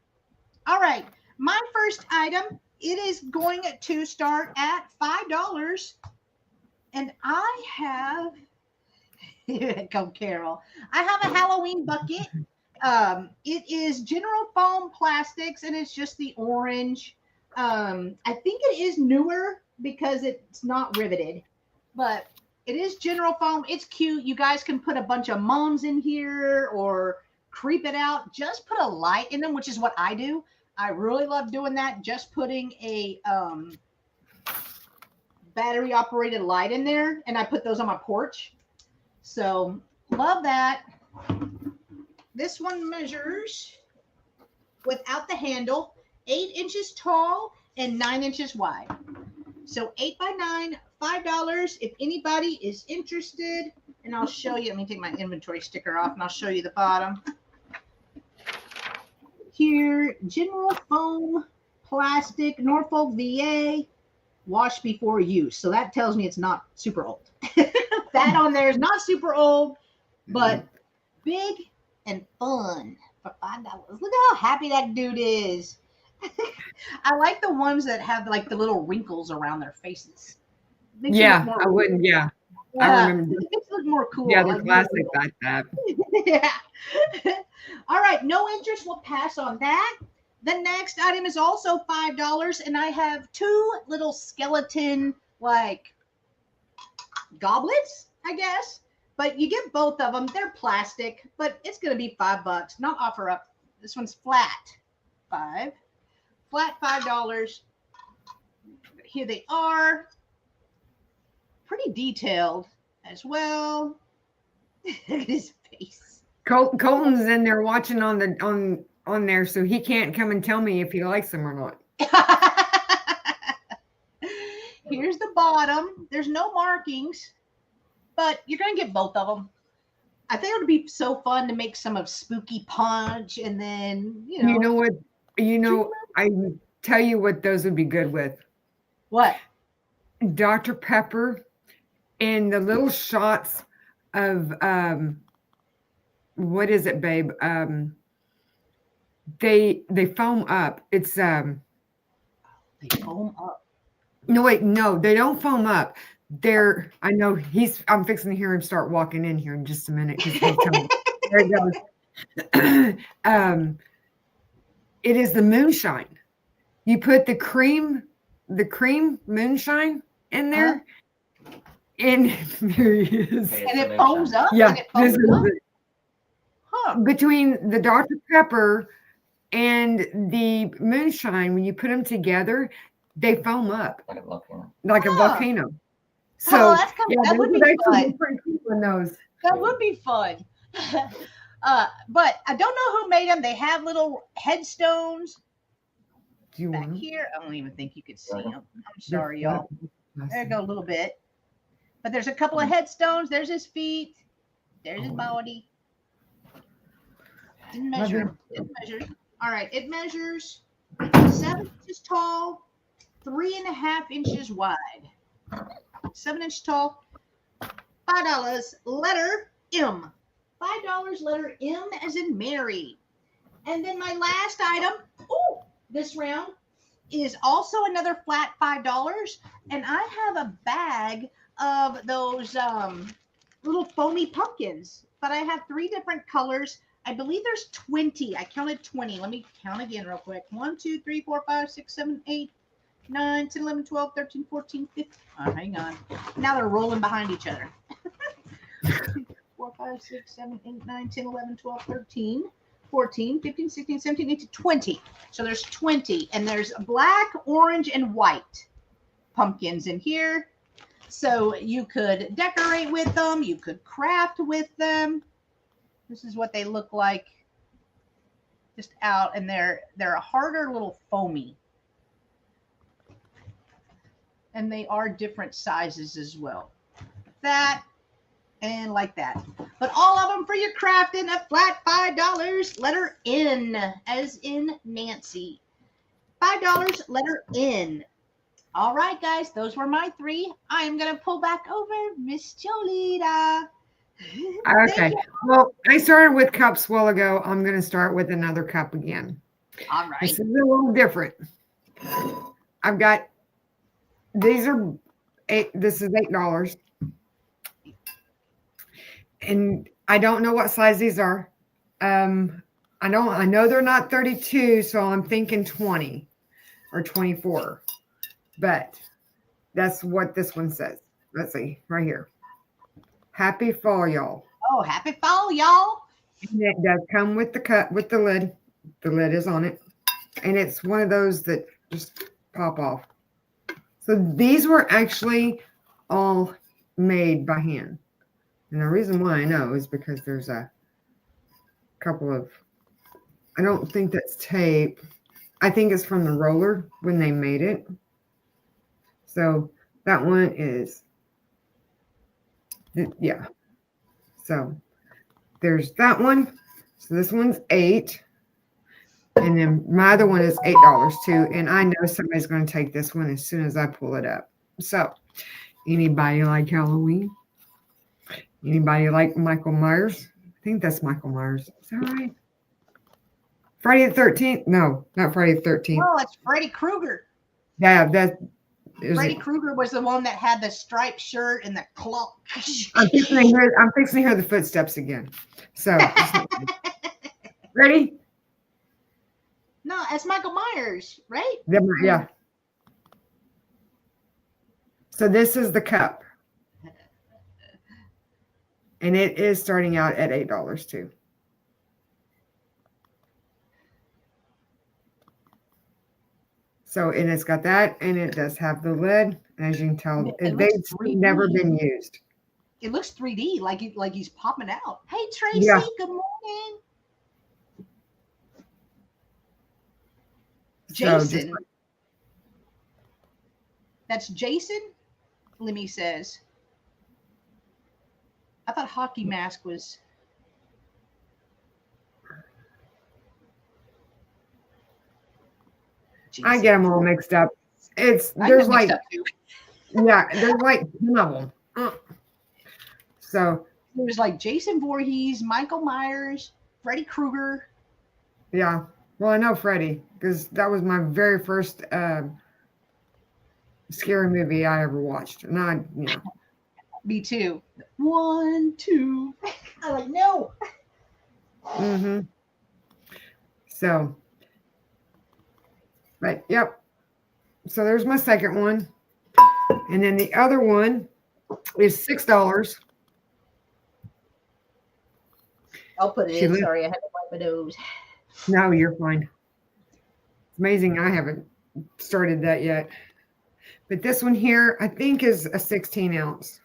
All right. My first item, it is going to start at $5. And I have, here come Carol. I have a Halloween bucket. It is General Foam Plastics, and it's just the orange. I think it is newer because it's not riveted, but it is General Foam. It's cute. You guys can put a bunch of moms in here or creep it out. Just put a light in them, which is what I do. I really love doing that. Just putting a battery operated light in there, and I put those on my porch. So love that. This one measures, without the handle, 8 inches tall and 9 inches wide. So 8 by 9, $5 if anybody is interested. And I'll show you. Let me take my inventory sticker off and I'll show you the bottom. Here, General Foam, plastic, Norfolk, VA, wash before use. So that tells me it's not super old. That on there is not super old, but big and fun for $5. Look how happy that dude is. I like the ones that have like the little wrinkles around their faces. Yeah, I wouldn't. Yeah, I remember. It makes it look more cool. Yeah, the classic like that. Yeah. All right, no interest. We'll pass on that. The next item is also $5, and I have two little skeleton like goblets, I guess. But you get both of them. They're plastic, but it's going to be $5. Not offer up. This one's flat. Flat $5. Here they are. Pretty detailed as well. Look at his face. Colton's in there watching on there, so he can't come and tell me if he likes them or not. Here's the bottom. There's no markings, but you're going to get both of them. I think it would be so fun to make some of Spooky Punch, and then, You know what? I tell you what those would be good with. What? Dr. Pepper and the little shots of what is it, babe? They foam up. It's They foam up. No, wait, no, they don't foam up. I know I'm fixing to hear him start walking in here in just a minute. There it goes. It is the moonshine. You put the cream moonshine in there, and there he is. And it foams up? Yeah, this is it. Between the Dr. Pepper and the moonshine, when you put them together, they foam up like a volcano. So that would be fun. Those. That would be fun. But I don't know who made them. They have little headstones back here. I don't even think you could see them. I'm sorry, y'all. There you go, a little bit. But there's a couple of headstones. There's his feet. There's his body. Didn't measure. All right, it measures 7 inches tall, 3.5 inches wide. 7 inches tall. $5. Letter M. $5 letter M as in Mary. And then my last item, this round, is also another flat $5. And I have a bag of those little foamy pumpkins. But I have 3 different colors. I believe there's 20. I counted 20. Let me count again real quick. 1, 2, 3, 4, 5, 6, 7, 8, 9, 10, 11, 12, 13, 14, 15. Oh, hang on. Now they're rolling behind each other. 4, 5, 6, 7, 8, 9, 10, 11, 12, 13, 14, 15, 16, 17, 18, 20. So there's 20. And there's black, orange, and white pumpkins in here. So you could decorate with them. You could craft with them. This is what they look like just out. And they're a harder little foamy. And they are different sizes as well. That and like that. But all of them for your crafting, a flat $5. Letter N, as in Nancy. $5, letter N. All right, guys, those were my 3. I am going to pull back over Miss Jolita. Okay. Well, I started with cups a while ago. I'm going to start with another cup again. All right. This is a little different. I've got, these are this is $8. And I don't know what size these are. I know they're not 32, so I'm thinking 20 or 24. But that's what this one says. Let's see, right here. Happy fall, y'all. Oh, happy fall, y'all. And it does come with the cut with the lid. The lid is on it. And it's one of those that just pop off. So these were actually all made by hand. And the reason why I know is because there's a couple of, I don't think that's tape. I think it's from the roller when they made it. So That one is, yeah. So there's that one. So this one's $8. And then my other one is $8 too. And I know somebody's going to take this one as soon as I pull it up. So anybody like Halloween? Anybody like Michael Myers? I think that's Michael Myers. Is that right? Friday the 13th? No, not Friday the 13th. Oh, it's Freddy Krueger. Yeah, that is Freddy Krueger was the one that had the striped shirt and the claw. I'm fixing to hear the footsteps again. So ready? No, it's Michael Myers, right? Yeah. So this is the cup. And it is starting out at $8 too. So, and it's got that, and it does have the lid. As you can tell, they've never been used. It looks 3D, like he's popping out. Hey, Tracy, Yeah. good morning. So Jason. That's Jason, Lemmy says. I thought Hockey Mask was... Jason. I get them all mixed up. There's like 10 of them. So it was like Jason Voorhees, Michael Myers, Freddy Krueger. Yeah. Well, I know Freddy because that was my very first scary movie I ever watched. And Me too. 1, 2. I'm like, no. Mm-hmm. So, but yep. So there's my second one. And then the other one is $6. I'll put it in. Sorry, I had to wipe my nose. No, you're fine. It's amazing I haven't started that yet. But this one here, I think, is a 16 ounce.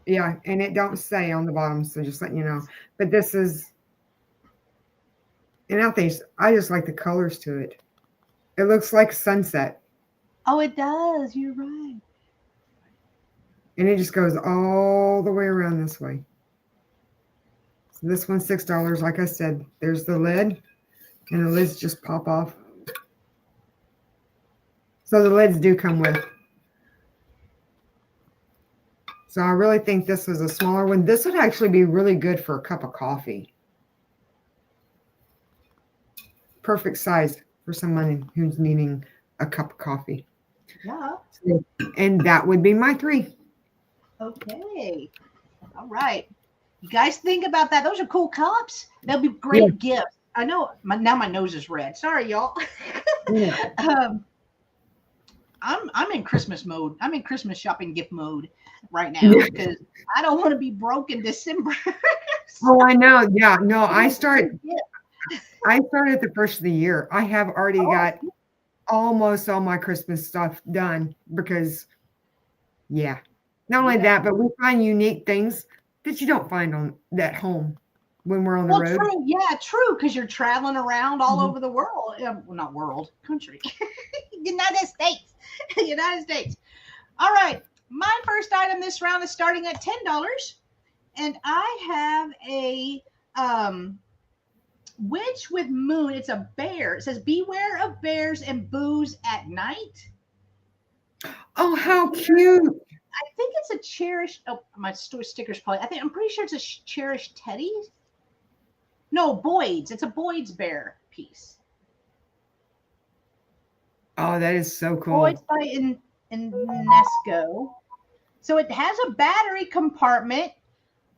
Yeah, and it don't say on the bottom, so just letting you know. But this is, and I just like the colors to it. It looks like sunset. Oh, it does. You're right. And it just goes all the way around this way. So this one's $6. Like I said, there's the lid, and the lids just pop off. So the lids do come with. So I really think this was a smaller one. This would actually be really good for a cup of coffee. Perfect size for someone who's needing a cup of coffee. Yeah. And that would be my 3. Okay. All right. You guys think about that. Those are cool cups. They'll be great gifts. I know. Now my nose is red. Sorry, y'all. I'm in Christmas mode. I'm in Christmas shopping gift mode right now because I don't want to be broke in December. Oh, I know. Yeah. No, I started at the first of the year. I have already got almost all my Christmas stuff done because, not only that, but we find unique things that you don't find at home when we're on the road. True. Yeah, true. Because you're traveling around all over the world. Well, not world, country. United States. United States. All right. My first item this round is starting at $10. And I have a witch with moon. It's a bear. It says, beware of bears and booze at night. Oh, how cute. I think it's a cherished. Oh, my sticker's probably. I'm pretty sure it's a cherished teddy. No, Boyd's. It's a Boyd's bear piece. Oh, that is so cool. Boyd's by Nesco. So it has a battery compartment.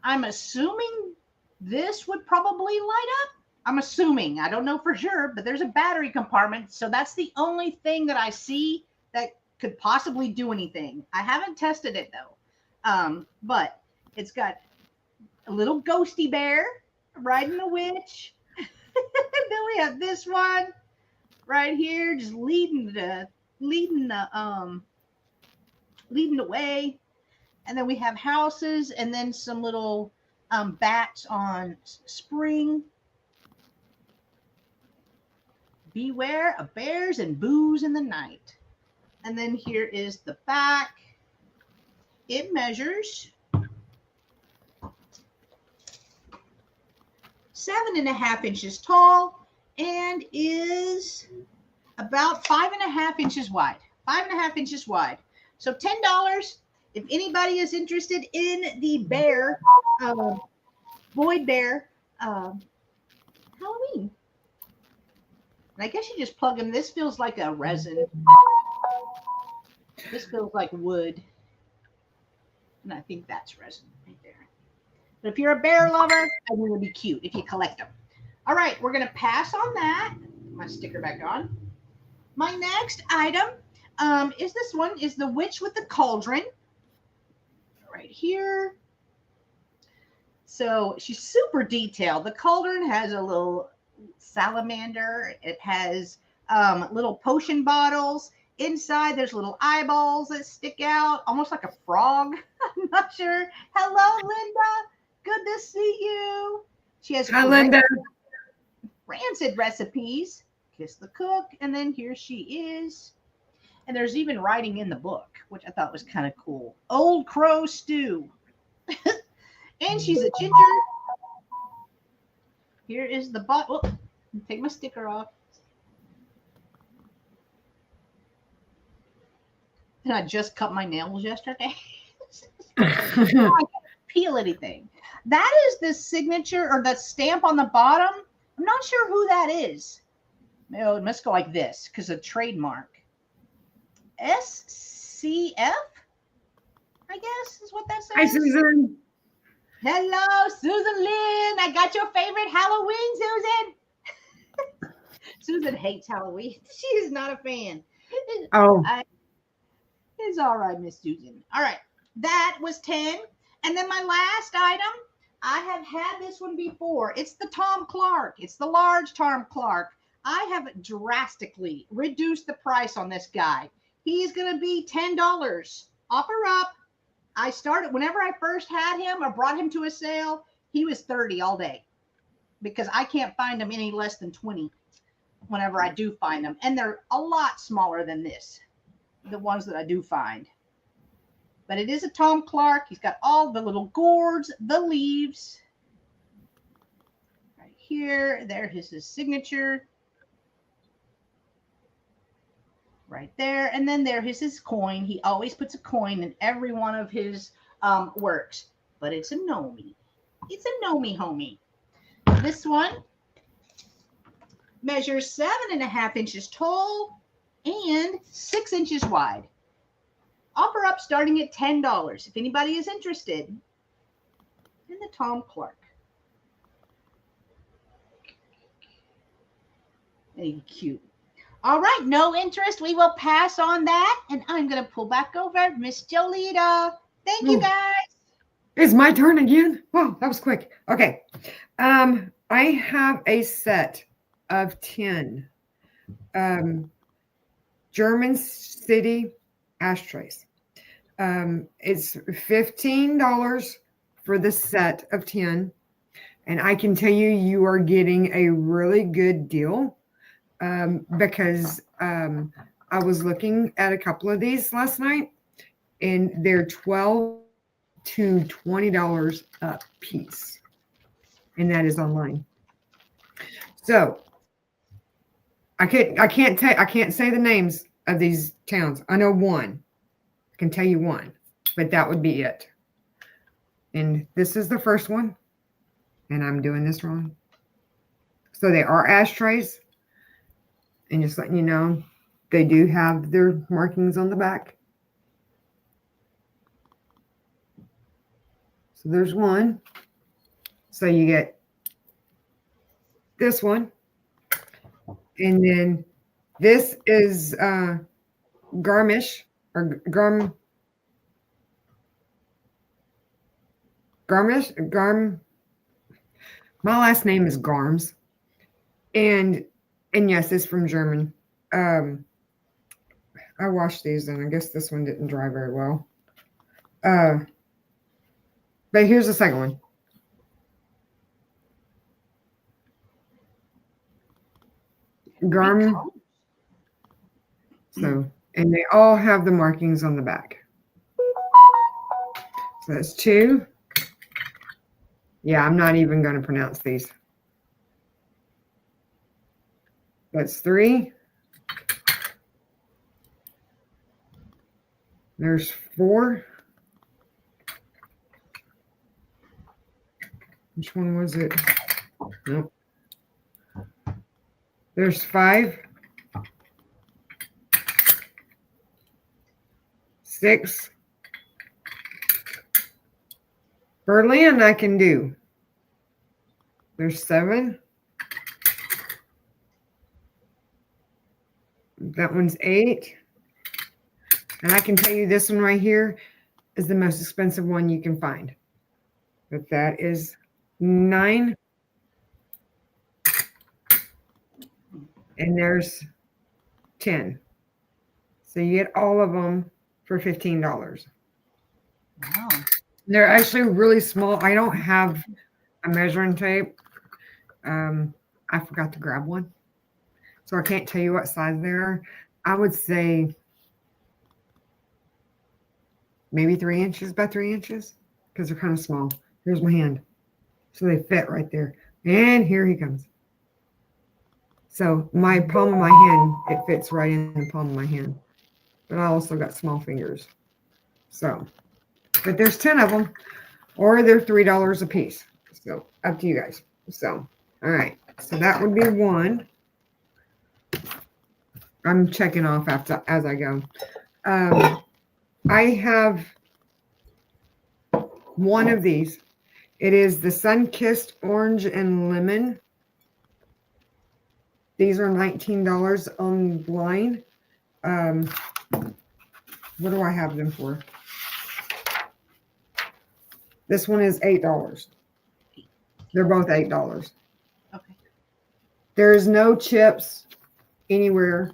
I'm assuming this would probably light up. I'm assuming. I don't know for sure, but there's a battery compartment. So that's the only thing that I see that could possibly do anything. I haven't tested it though. But it's got a little ghosty bear riding a witch. Then we have this one right here, just leading the way. And then we have houses, and then some little bats on spring. Beware of bears and booze in the night. And then here is the back. It measures 7.5 inches tall and is about 5.5 inches wide. 5.5 inches wide. So $10. If anybody is interested in the bear, Boy Bear Halloween. And I guess you just plug in. This feels like a resin. This feels like wood. And I think that's resin right there. But if you're a bear lover, I think it would be cute if you collect them. All right, we're going to pass on that. Put my sticker back on. My next item is this one, is the Witch with the Cauldron. Right here. So she's super detailed. The cauldron has a little salamander. It has little potion bottles. Inside, there's little eyeballs that stick out, almost like a frog. I'm not sure. Hello, Linda. Good to see you. She has Hi, Linda. rancid recipes. Kiss the cook, and then here she is. And there's even writing in the book, which I thought was kind of cool. Old Crow Stew. And she's a ginger. Here is the bottle. Oh, take my sticker off. And I just cut my nails yesterday. I can't peel anything. That is the signature or the stamp on the bottom. I'm not sure who that is. Oh, it must go like this because of trademark. SCF, I guess is what that says. Hi, Susan. Hello, Susan Lynn. I got your favorite Halloween, Susan. Susan hates Halloween. She is not a fan. Oh. It's all right, Miss Susan. All right. That was 10. And then my last item, I have had this one before. It's the Tom Clark. It's the large Tom Clark. I have drastically reduced the price on this guy. He's going to be $10. Offer up. I started, whenever I first had him or brought him to a sale, he was 30 all day because I can't find them any less than 20 whenever I do find them. And they're a lot smaller than this, the ones that I do find. But it is a Tom Clark. He's got all the little gourds, the leaves. Right here, there is his signature. Right there. And then there is his coin. He always puts a coin in every one of his works. But it's a Nomi. It's a Nomi homie. This one measures 7.5 inches tall and 6 inches wide. Offer up starting at $10 if anybody is interested in the Tom Clark. Very cute. All right, no interest. We will pass on that. And I'm going to pull back over Miss Jolita. Thank you, guys. It's my turn again. Wow, that was quick. Okay. I have a set of 10 German City ashtrays. It's $15 for the set of 10. And I can tell you, you are getting a really good deal. Because I was looking at a couple of these last night, and they're $12 to $20 a piece, and that is online. So I can't say the names of these towns. I know one. I can tell you one, but that would be it. And this is the first one, and I'm doing this wrong. So they are ashtrays. And just letting you know, they do have their markings on the back. So there's one. So you get this one. And then this is Garmish or Garm. My last name is Garms. And yes, it's from German. I washed these, and I guess this one didn't dry very well. But here's the second one. Garm. So, and they all have the markings on the back. So that's 2. Yeah, I'm not even going to pronounce these. That's 3. There's 4. Which one was it? Nope. There's 5. 6. Berlin I can do. There's 7. That one's 8. And I can tell you this one right here is the most expensive one you can find. But that is 9. And there's 10. So you get all of them for $15. Wow. They're actually really small. I don't have a measuring tape. I forgot to grab one. So I can't tell you what size they are. I would say maybe 3 inches by 3 inches because they're kind of small. Here's my hand. So they fit right there. And here he comes. So my palm of my hand, it fits right in the palm of my hand. But I also got small fingers. So, but there's 10 of them, or they're $3 a piece. So up to you guys. So, all right. So that would be 1. I'm checking off as I go. I have one of these. It is the Sun-Kissed Orange and Lemon. These are $19 online. What do I have them for? This one is $8. They're both $8. Okay. There's no chips anywhere.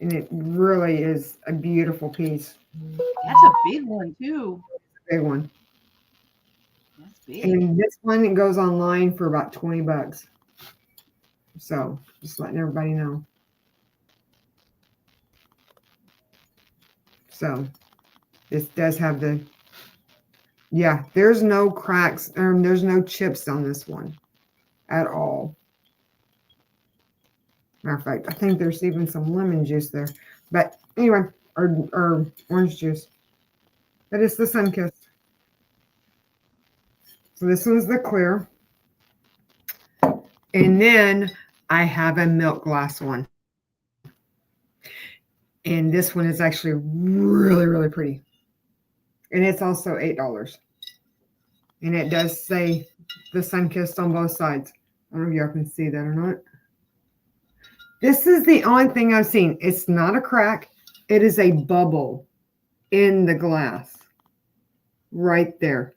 And it really is a beautiful piece. That's a big one too. Big one. That's big. And this one, it goes online for about $20. So just letting everybody know. So this does have the, yeah, there's no cracks, there's no chips on this one at all. Matter of fact, I think there's even some lemon juice there. But anyway, or orange juice. But it's the Sun-Kissed. So this one's the clear. And then I have a milk glass one. And this one is actually really, really pretty. And it's also $8. And it does say the Sun-Kissed on both sides. I don't know if y'all can see that or not. This is the only thing I've seen. It's not a crack. It is a bubble in the glass. Right there.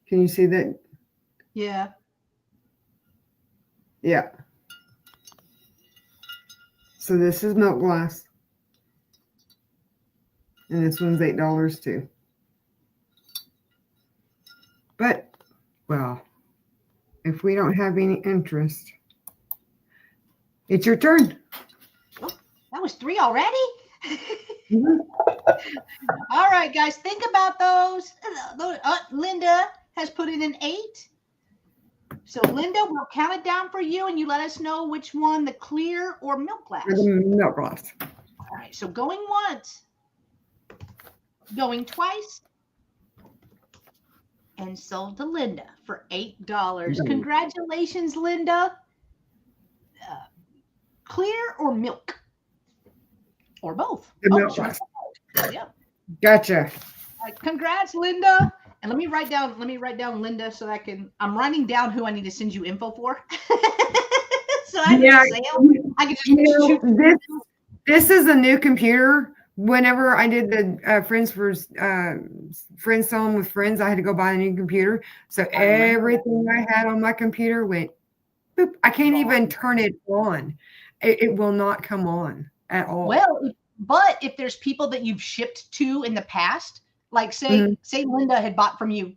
Can you see that? Yeah. Yeah. So this is milk glass. And this one's $8 too. But, well, if we don't have any interest, it's your turn. Oh, that was 3 already? Mm-hmm. All right, guys, think about those. Linda has put in an 8. So, Linda, we'll count it down for you, and you let us know which one, the clear or milk glass. Milk glass. All right, so going once, going twice, and sold to Linda for $8. Congratulations, Linda. Clear or milk? Or both? The milk glass. Yep. Gotcha. Congrats, Linda. And let me write down Linda so I can, I'm writing down who I need to send you info for. So I can just shoot. This is a new computer. Whenever I did the friends selling with friends, I had to go buy a new computer. So everything I had on my computer went boop. I can't even turn it on. It will not come on at all. Well, but if there's people that you've shipped to in the past, like say Linda had bought from you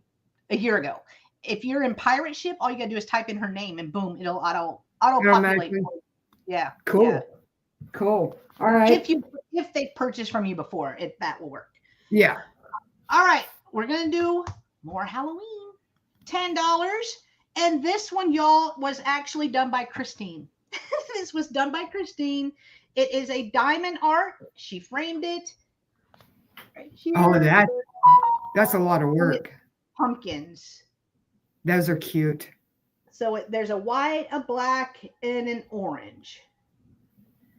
a year ago. If you're in pirate ship, all you gotta do is type in her name and boom, it'll auto populate. Yeah. Cool. Yeah. Cool. All right. If they purchased from you before, that will work. Yeah. All right. we're going to do more Halloween. $10. And this one, y'all, was actually done by Christine. This was done by Christine. It is a diamond art. She framed it. Right here. Oh, that's a lot of work. Pumpkins. Those are cute. So there's a white, a black, and an orange.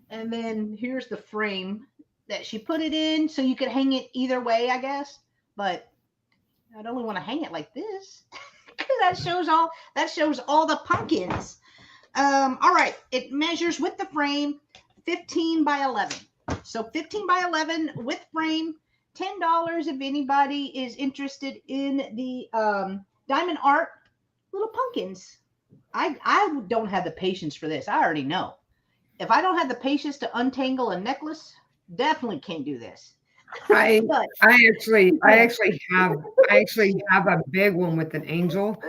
And then here's the frame that she put it in, so you could hang it either way, I guess. But I don't want to hang it like this because that shows all the pumpkins. All right, it measures with the frame 15 by 11. So 15 by 11 with frame, $10 if anybody is interested in the diamond art little pumpkins. I don't have the patience for this. I already know. If I don't have the patience to untangle a necklace, definitely can't do this. I actually have a big one with an angel,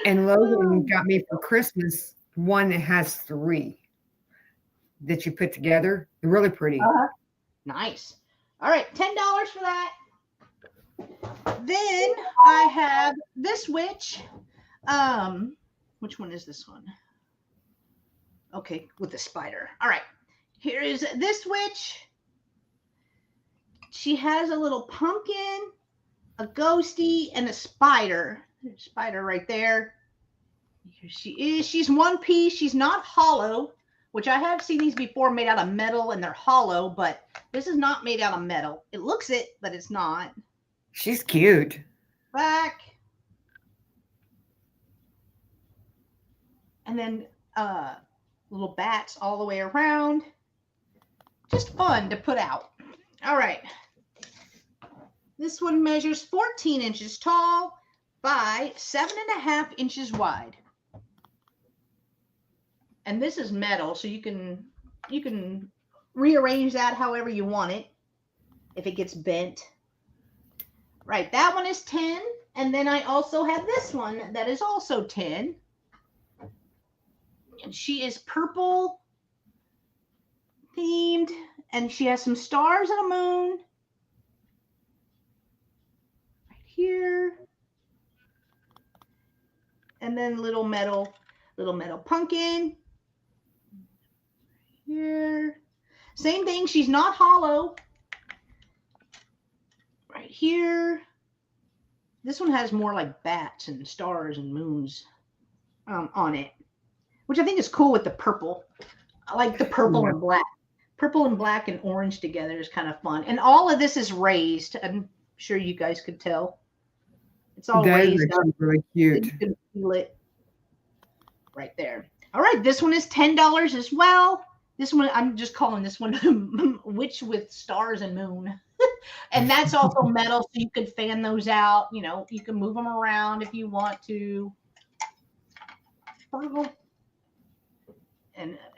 and Logan got me for Christmas one that has 3 that you put together. They're really pretty. Nice. All right, $10 for that. Then I have this witch. Which one is this one? Okay, with the spider. All right, here is this witch. She has a little pumpkin, a ghosty, and a spider. There's a spider right there. Here she is. She's one piece. She's not hollow, which I have seen these before made out of metal and they're hollow, but this is not made out of metal. It looks it, but it's not. She's cute. Back. And then little bats all the way around. Just fun to put out. All right. This one measures 14 inches tall by 7.5 inches wide. And this is metal, so you can rearrange that however you want it if it gets bent. Right, that one is 10. And then I also have this one that is also 10. And she is purple themed, and she has some stars and a moon right here, and then little metal pumpkin here. Same thing, she's not hollow. Right here. This one has more like bats and stars and moons on it, which I think is cool with the purple. I like the purple and black. Purple and black and orange together is kind of fun. And all of this is raised. I'm sure you guys could tell. It's all raised up. Really cute. You can feel it right there. All right, this one is $10 as well. This one, I'm just calling this one Witch with Stars and Moon. And that's also metal, so you could fan those out. You know, you can move them around if you want to.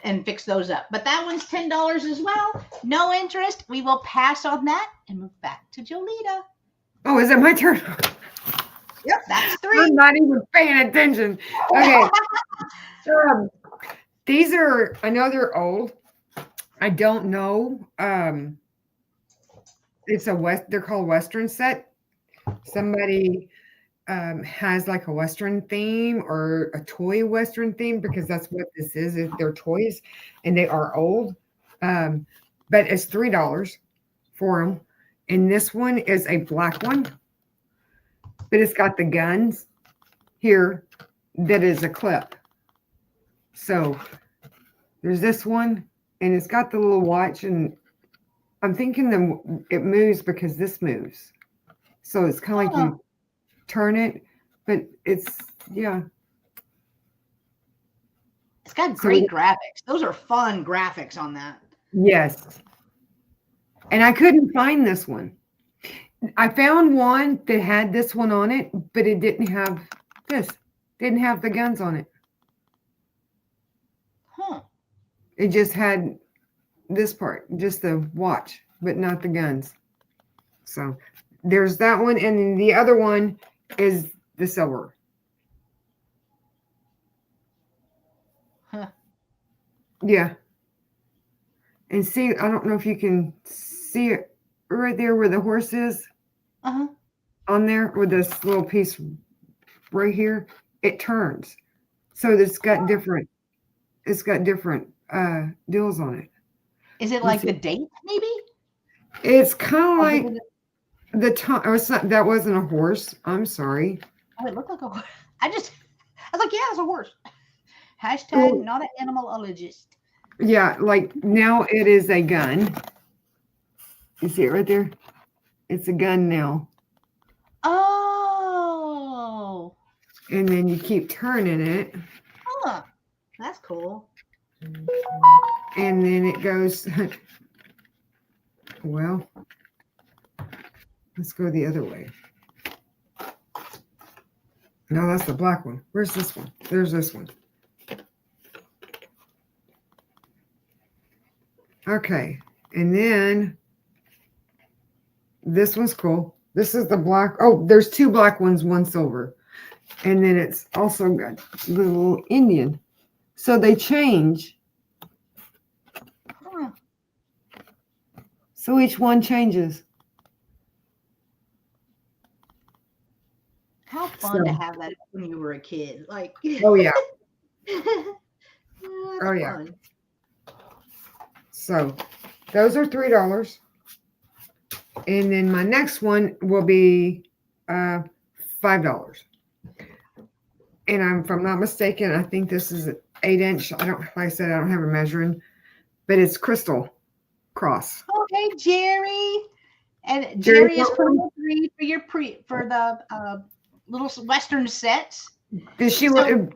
And fix those up. But that one's $10 as well. No interest. We will pass on that and move back to Jolita. Oh, is it my turn? Yep, that's 3. I'm not even paying attention. Okay. These are, I know they're old. I don't know. It's they're called Western set. Somebody has like a Western theme or a toy Western theme, because that's what this is. They're toys and they are old. But it's $3 for them. And this one is a black one, but it's got the guns here that is a clip. So there's this one, and it's got the little watch, and I'm thinking it moves because this moves. So it's kind of like you turn it, but it's, yeah. It's got great graphics. Those are fun graphics on that. Yes. And I couldn't find this one. I found one that had this one on it, but it didn't have this. Didn't have the guns on it. Huh. It just had this part, just the watch, but not the guns. So there's that one, and then the other one is the silver. Huh. Yeah. And see, I don't know if you can see it right there where the horse is. Uh-huh. on there with this little piece right here, it turns. So it's got different deals on it. Is it Let's like see. the date, maybe? It's kind of Oh, like look at it. the time. Oh, it's not, that wasn't a horse. I'm sorry. Oh, it looked like a horse. I was like, yeah, it's a horse. Hashtag Well, not an animalologist. yeah, like now it is a gun. You see it right there? It's a gun now. Oh, And then you keep turning it, huh. That's cool. and then it goes. Well, let's go the other way. No, that's the black one. Where's this one? There's this one. Okay, and then this one's cool. This is the black. Oh, there's two black ones, one silver. And then it's also got the little Indian. So they change. Huh. So each one changes. How fun to So, have that when you were a kid. Like, oh yeah. that's Oh yeah. fun. So those are $3. And then my next one will be $5. And if I'm not mistaken, I think this is an 8-inch. Like I said, I don't have a measuring, but it's crystal cross. Okay, Jerry. And Jerry, Jerry is putting 3 for the little Western sets. Did she So-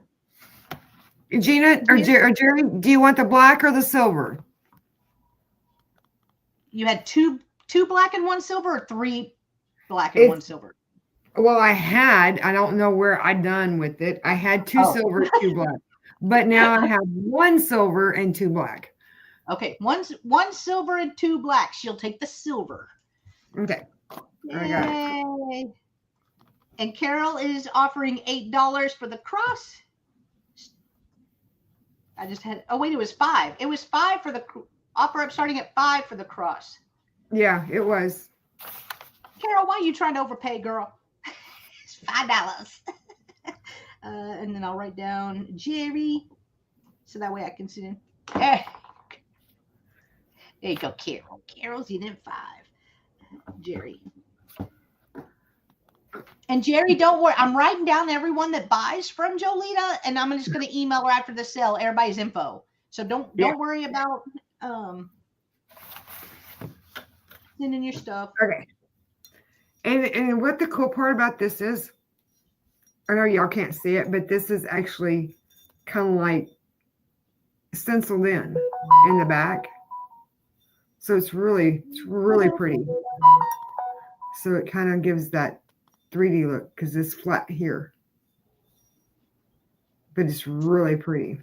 Gina or Jerry, do you want the black or the silver? You had two black and one silver, or 3 black and one silver? Well, I don't know where I done with it. I had 2 silver, 2 black. But now I have 1 silver and 2 black. Okay, one silver and 2 black. She'll take the silver. Okay. I got it. Yay. And Carol is offering $8 for the cross. I just had, oh wait, it was 5. It was 5 for the offer up starting at 5 for the cross. Yeah, it was. Carol, why are you trying to overpay, girl? It's $5. And then I'll write down Jerry, so that way I can see him. There you go, Carol. Carol's in at 5. Jerry. And Jerry, don't worry. I'm writing down everyone that buys from Jolita, and I'm just going to email her after the sale everybody's info. So don't worry about sending your stuff. Okay. And what the cool part about this is, I know y'all can't see it, but this is actually kind of like stenciled in the back. So it's really pretty. So it kind of gives that 3D look because it's flat here. But it's really pretty.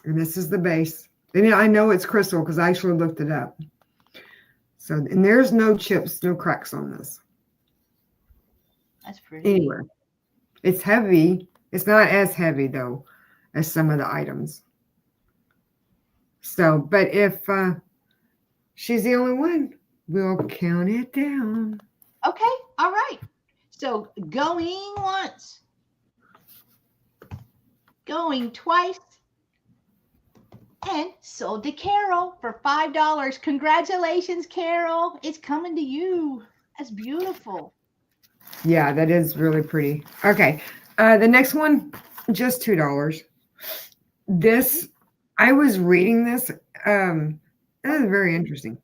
And this is the base. And I know it's crystal because I actually looked it up. So, and there's no chips, no cracks on this. That's pretty. Anywhere. It's heavy. It's not as heavy though as some of the items. So, but if she's the only one, we'll count it down. Okay. All right. So going once, going twice, and sold to Carol for $5. Congratulations, Carol. It's coming to you. That's beautiful. Yeah, that is really pretty. Okay. The next one, just $2. This, I was reading this. That is very interesting.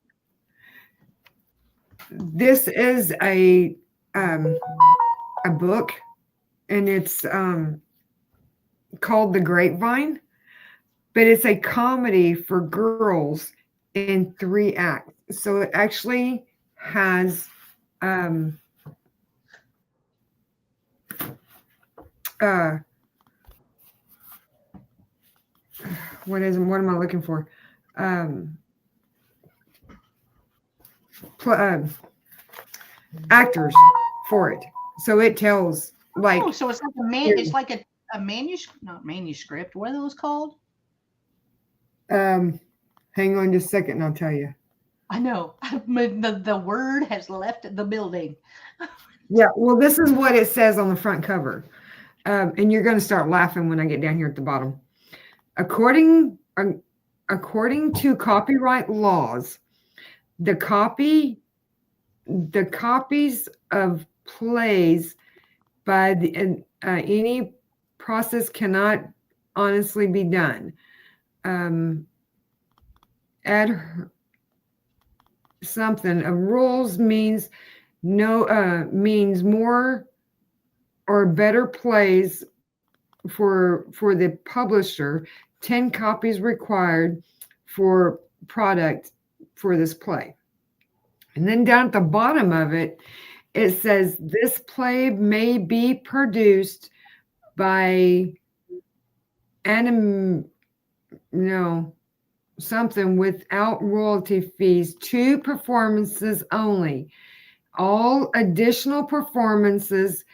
This is a book, and it's called The Grapevine, but it's a comedy for girls in 3 acts. So it actually has what am I looking for? Actors for it. So it tells like, oh, so it's like it's like a manuscript, not manuscript. What are those called? hang on just a second and I'll tell you. I know. The word has left the building. Yeah, well, this is what it says on the front cover. And you're going to start laughing when I get down here at the bottom. According to copyright laws, the copies of plays by any process cannot honestly be done. Add something of rules means more or better plays for the publisher. 10 copies required for product for this play. And then down at the bottom of it, it says this play may be produced by something without royalty fees, 2 performances only. All additional performances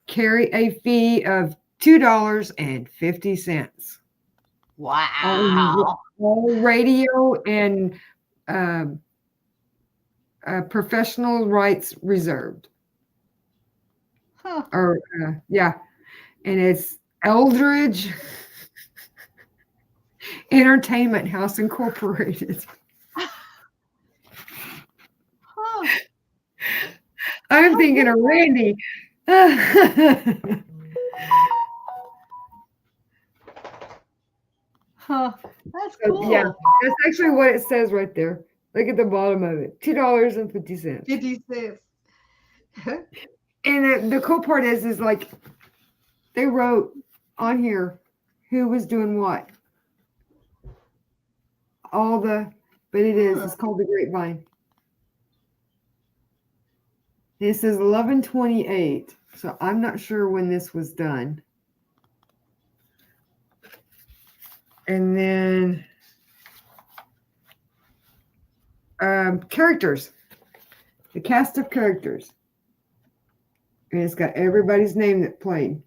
carry a fee of $2.50. Wow. All radio and professional rights reserved. Huh. Or yeah, and it's Eldridge Entertainment House Incorporated. Huh. I'm thinking of Randy. Huh. That's cool. Yeah, that's actually what it says right there. Look at the bottom of it. $2.50. 50 cents. And the cool part is like they wrote on here who was doing what. But it's called The Grapevine. It says 11/28, so I'm not sure when this was done. And then characters, the cast of characters. And it's got everybody's name that played.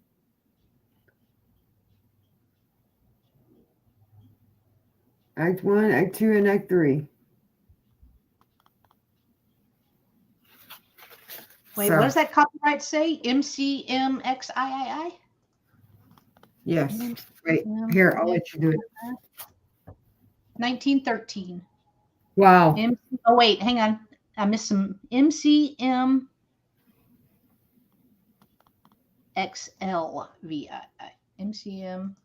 Act 1, Act 2, and Act 3. Wait, what does that copyright say? MCMXIII? Yes. Wait, here, I'll let you do it. 1913. Wow. Oh, wait, hang on. I missed some. MCMXLVII. MCMLXVII.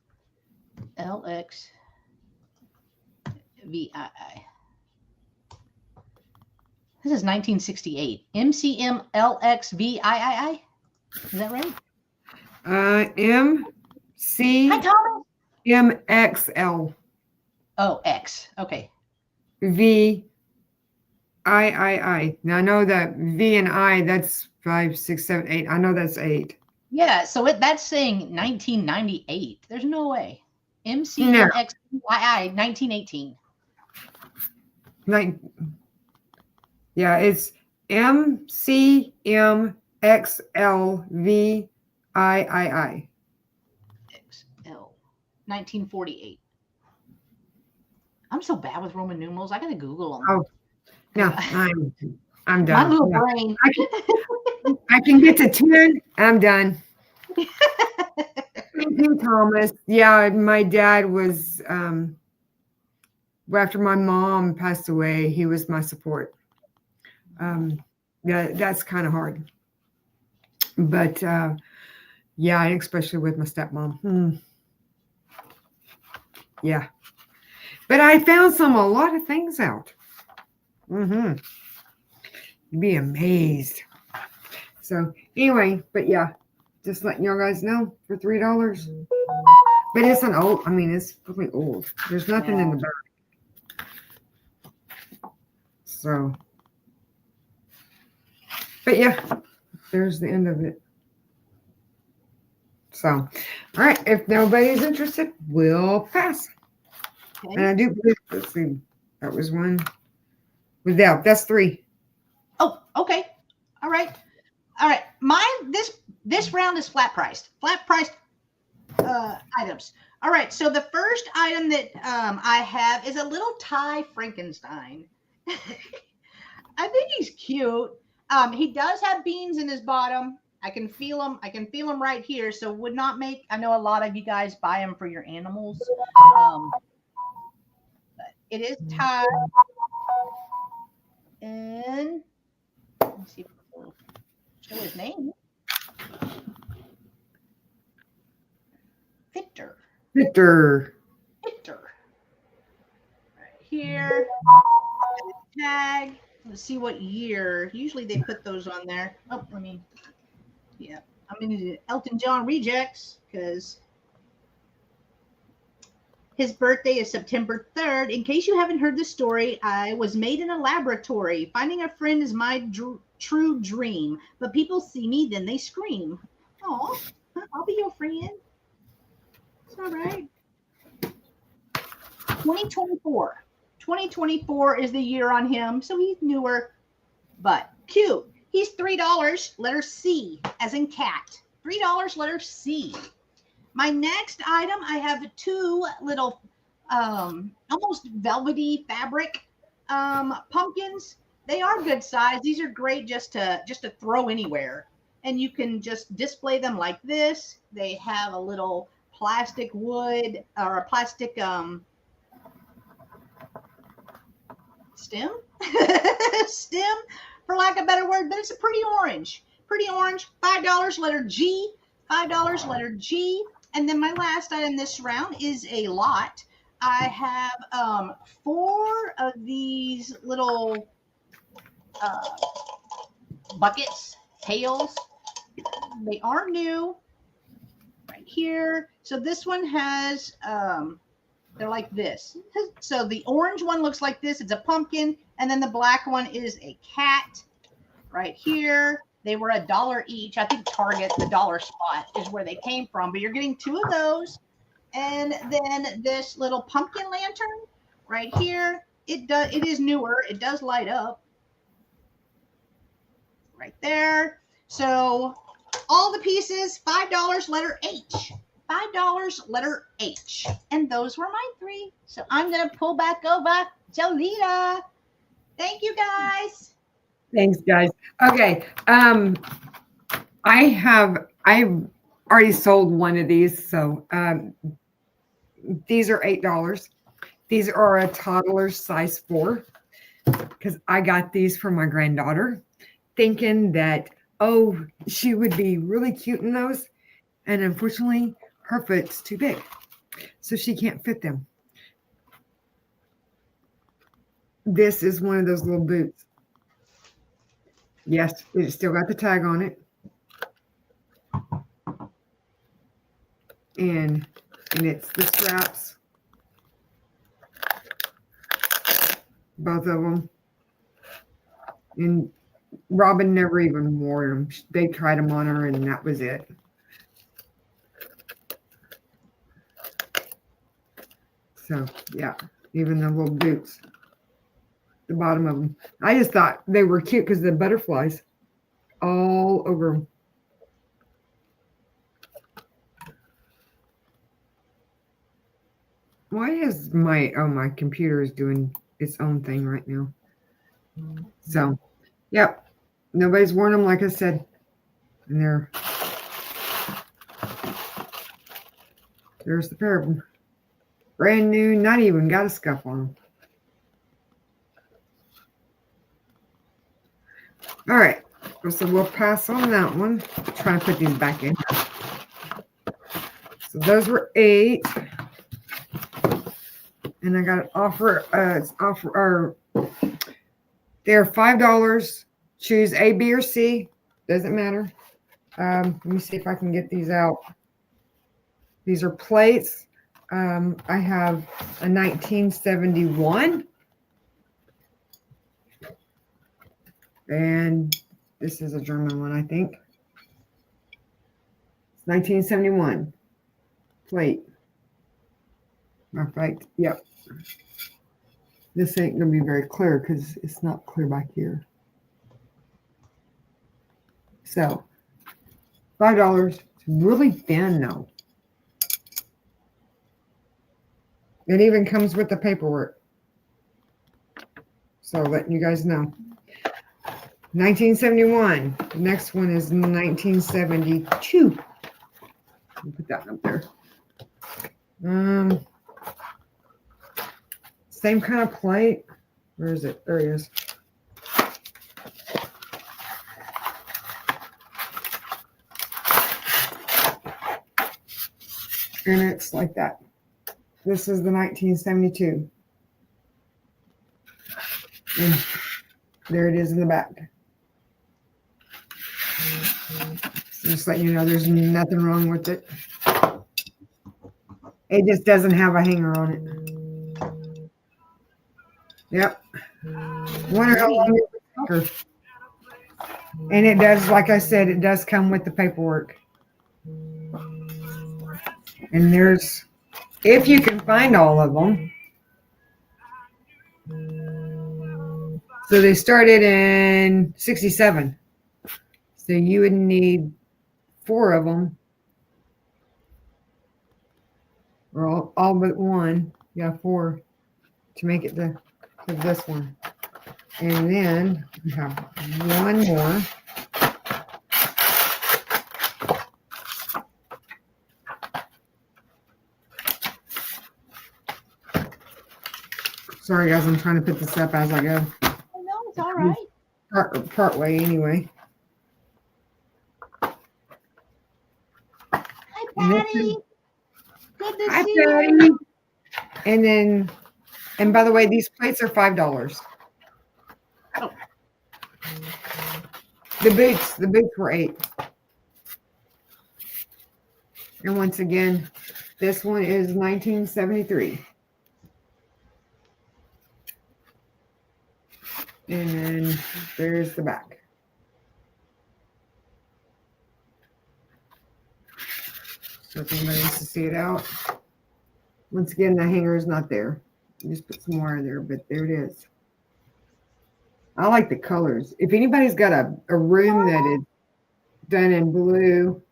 This is 1968. MCMLXVII. Is that right? Hi, Thomas. MCMXL. Oh, X. Okay. VIII. Now I know that V and I, that's 5, 6, 7, 8. I know that's 8. Yeah, so that's saying 1998. There's no way. MCMXVII 1918. Yeah, it's MCMXLVIII. XL 1948. I'm so bad with Roman numerals. I gotta Google them. Oh no, I'm done. My little brain. I can get to 10. I'm done. Thank you, Thomas. Yeah, my dad was after my mom passed away, he was my support. Yeah, that's kind of hard. But yeah, especially with my stepmom. Yeah. But I found a lot of things out. You'd be amazed. So anyway, but yeah, just letting y'all guys know for $3. But it's an old, it's really old. There's nothing in the back. So, but yeah, there's the end of it. So, all right, if nobody's interested, we'll pass. Okay. And I do believe, let's see, that was one. Without, that's 3. Oh, okay. All right. Mine, this round is flat priced items. All right. So the first item that I have is a little Thai Frankenstein. I think he's cute. He does have beans in his bottom. I can feel them. I can feel them right here. So would not make. I know a lot of you guys buy them for your animals. But it is tied, and let's see if we'll show his name. Victor. Victor. Victor. Right here. Tag. Let's see what year. Usually they put those on there. Oh, let me. Yeah, I'm going to do Elton John rejects because his birthday is September 3rd. In case you haven't heard the story, I was made in a laboratory. Finding a friend is my true dream. But people see me, then they scream. Oh, I'll be your friend. It's all right. 2024. 2024 is the year on him, so he's newer, but cute. He's $3, letter C, as in cat. $3, letter C. My next item, I have two little almost velvety fabric pumpkins. They are good size. These are great just to throw anywhere. And you can just display them like this. They have a little plastic wood or a plastic stem stem for lack of a better word, but it's a pretty orange. $5, letter G. $5, letter G. And then my last item this round is a lot. I have 4 of these little buckets, pails. They are new right here. So this one has they're like this. So the orange one looks like this. It's a pumpkin. And then the black one is a cat right here. They were $1 each. I think Target, the dollar spot, is where they came from. But you're getting 2 of those. And then this little pumpkin lantern right here. It is newer. It does light up. Right there. So all the pieces, $5, letter H. $5, letter H. And those were my 3. So I'm going to pull back over Jolita. Thank you, guys. Thanks, guys. Okay. I've already sold one of these. So these are $8. These are a toddler size 4 because I got these for my granddaughter thinking that, oh, she would be really cute in those. And unfortunately, her foot's too big, so she can't fit them. This is one of those little boots. Yes, it's still got the tag on it. And it's the straps. Both of them. And Robin never even wore them. They tried them on her and that was it. So, yeah, even the little boots, the bottom of them. I just thought they were cute because the butterflies all over them. Why is my computer is doing its own thing right now? So, yep, nobody's worn them, like I said. And there's the pair of them. Brand new, not even got a scuff on them. All right, so we'll pass on that one. Trying to put these back in. So those were 8. And I got an offer. They're $5. Choose A, B, or C. Doesn't matter. Let me see if I can get these out. These are plates. I have a 1971. And this is a German one, I think. It's 1971 plate. Perfect. Yep. This ain't going to be very clear because it's not clear back here. So, $5. It's really thin, though. It even comes with the paperwork. So, letting you guys know. 1971. Next one is 1972. Put that up there. Same kind of plate. Where is it? There it is. And it's like that. This is the 1972. And there it is in the back. Just letting you know there's nothing wrong with it. It just doesn't have a hanger on it. Yep. Wonder how long it took her. And it does, like I said, it does come with the paperwork. And there's, if you can find all of them. So they started in 67. So you would need 4 of them. Or all but one. Yeah, 4 to make it to this one. And then we have one more. Sorry, guys, I'm trying to put this up as I go. Oh, no, it's all right. Part way, anyway. Hi, Patty. Good to Hi, see Patty. you. And then, and by the way, these plates are $5. Oh. The boots were $8. And once again, this one is 1973. And there's the back. So if anybody wants to see it out. Once again, the hanger is not there. Just put some more in there, but there it is. I like the colors. If anybody's got a room that is done in blue,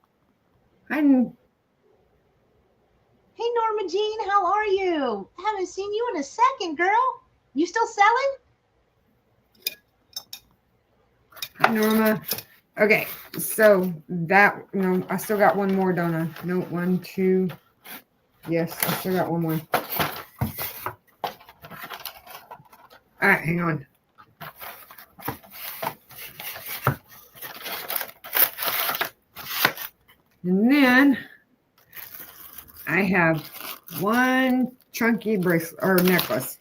Hey, Norma Jean, how are you? Haven't seen you in a second, girl. You still selling? Hi, Norma. Okay, so that, no, I still got one more, don't I? No, 1, 2. Yes, I still got one more. All right, hang on. And then I have one chunky bracelet or necklace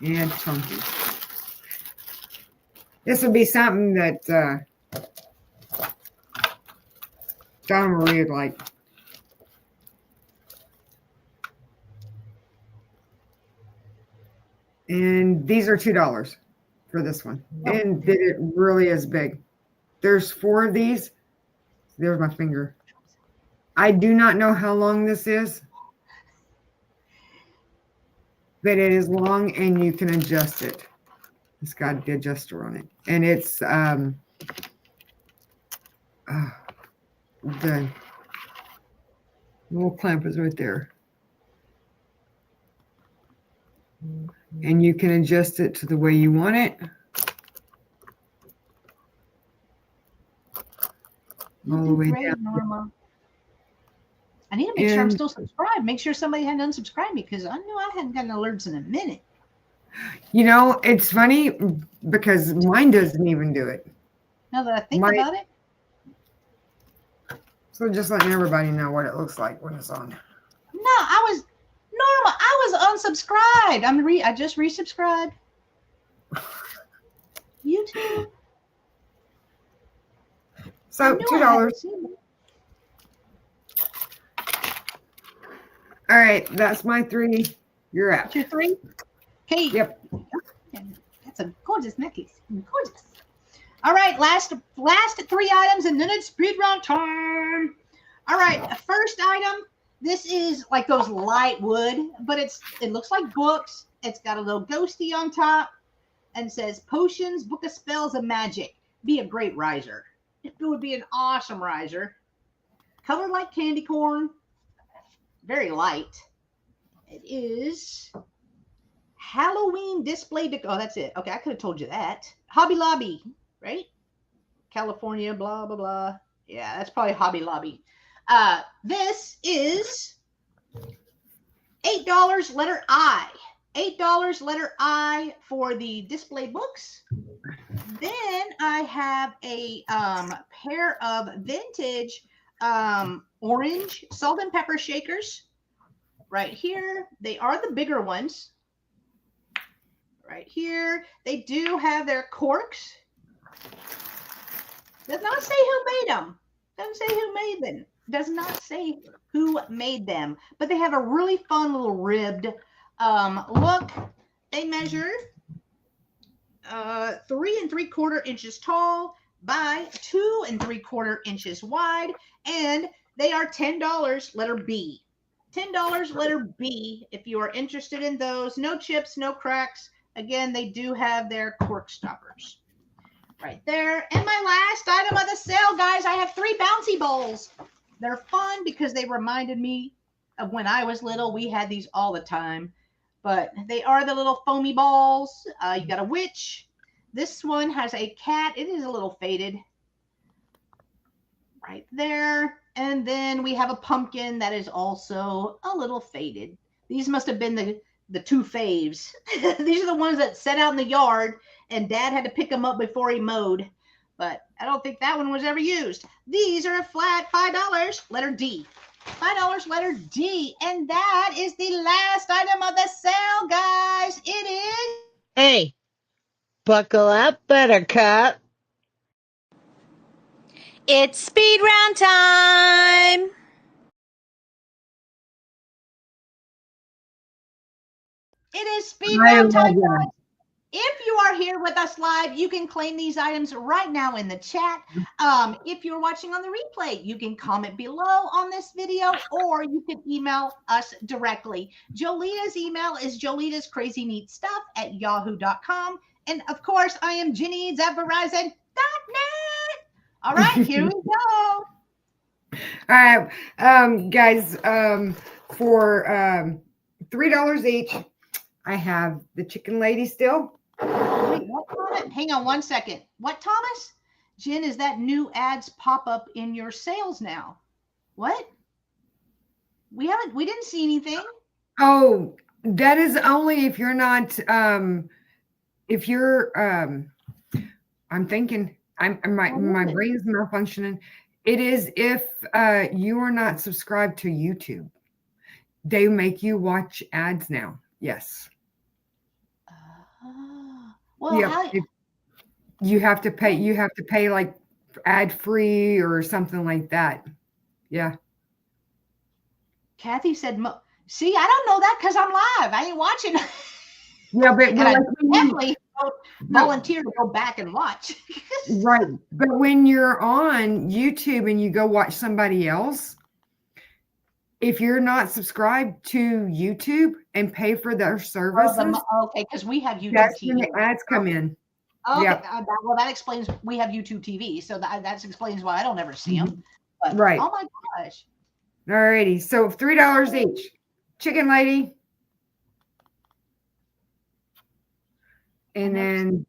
and chunky. This would be something that John Marie would like. And these are $2 for this one. And it really is big. There's 4 of these. There's my finger. I do not know how long this is, but it is long and you can adjust it. It's got the adjuster on it. And it's the little clamp is right there. And you can adjust it to the way you want it. All the way down. Norma. I need to make sure I'm still subscribed. Make sure somebody hadn't unsubscribed me because I knew I hadn't gotten alerts in a minute. You know, it's funny because mine doesn't even do it. Now that I think about it. So just letting everybody know what it looks like when it's on. No, Norma, I was unsubscribed. I just resubscribed. YouTube. So $2. All right, that's my 3. You're out. That's your 3? Okay. Yep. That's a gorgeous necklace. Gorgeous. All right, last 3 items, and then it's speed round time. All right, first item. This is like those light wood, but it looks like books. It's got a little ghosty on top, and says potions, book of spells, and magic. Be a great riser. It would be an awesome riser. Colored like candy corn. Very light. It is Halloween display. Oh, that's it. Okay, I could have told you that. Hobby Lobby, right? California, blah, blah, blah. Yeah, that's probably Hobby Lobby. This is $8 letter I. $8 letter I for the display books. Then I have a pair of vintage orange salt and pepper shakers right here. They are the bigger ones. Right here. They do have their corks. Does not say who made them. Doesn't say who made them. Does not say who made them. But they have a really fun little ribbed look. They measure 3 3/4 inches tall by 2 3/4 inches wide, and they are $10 letter B. $10 letter B if you are interested in those. No chips, no cracks. Again, they do have their cork stoppers right there. And my last item of the sale, guys, I have 3 bouncy bowls. They're fun because they reminded me of when I was little. We had these all the time. But they are the little foamy balls. You got a witch. This one has a cat. It is a little faded. Right there. And then we have a pumpkin that is also a little faded. These must have been the 2 faves. These are the ones that set out in the yard, and Dad had to pick them up before he mowed. But I don't think that one was ever used. These are a flat $5, letter D. $5 letter D. And that is the last item of the sale, guys. It is. Hey, buckle up, Buttercup. It's speed round time. It is speed round time, guys. If you are here with us live, you can claim these items right now in the chat. If you're watching on the replay, you can comment below on this video, or you can email us directly. Jolita's email is jolitascrazyneatstuff@yahoo.com. And of course, I am Jenny's at Verizon.net. All right, here we go. All right, guys, for $3 each, I have the Chicken Lady still. Wait, what, Thomas? Hang on 1 second. What, Thomas? Jen, is that new ads pop up in your sales now? What? We didn't see anything. Oh, that is only if you're not, if you're, I'm thinking, my brain's malfunctioning. It is if you are not subscribed to YouTube. They make you watch ads now. Yes. Well, yeah, you have to pay. You have to pay like ad free or something like that. Yeah. Kathy said, "See, I don't know that because I'm live. I ain't watching." Yeah, but and I definitely volunteer to go back and watch. Right, but when you're on YouTube and you go watch somebody else, if you're not subscribed to YouTube and pay for their services, okay, because we have YouTube that's TV. when the ads come in. Okay, Yep. Well, that explains we have YouTube TV, so that explains why I don't ever see them. But, Right. Oh my gosh. Alrighty, so $3 each. Chicken Lady. And then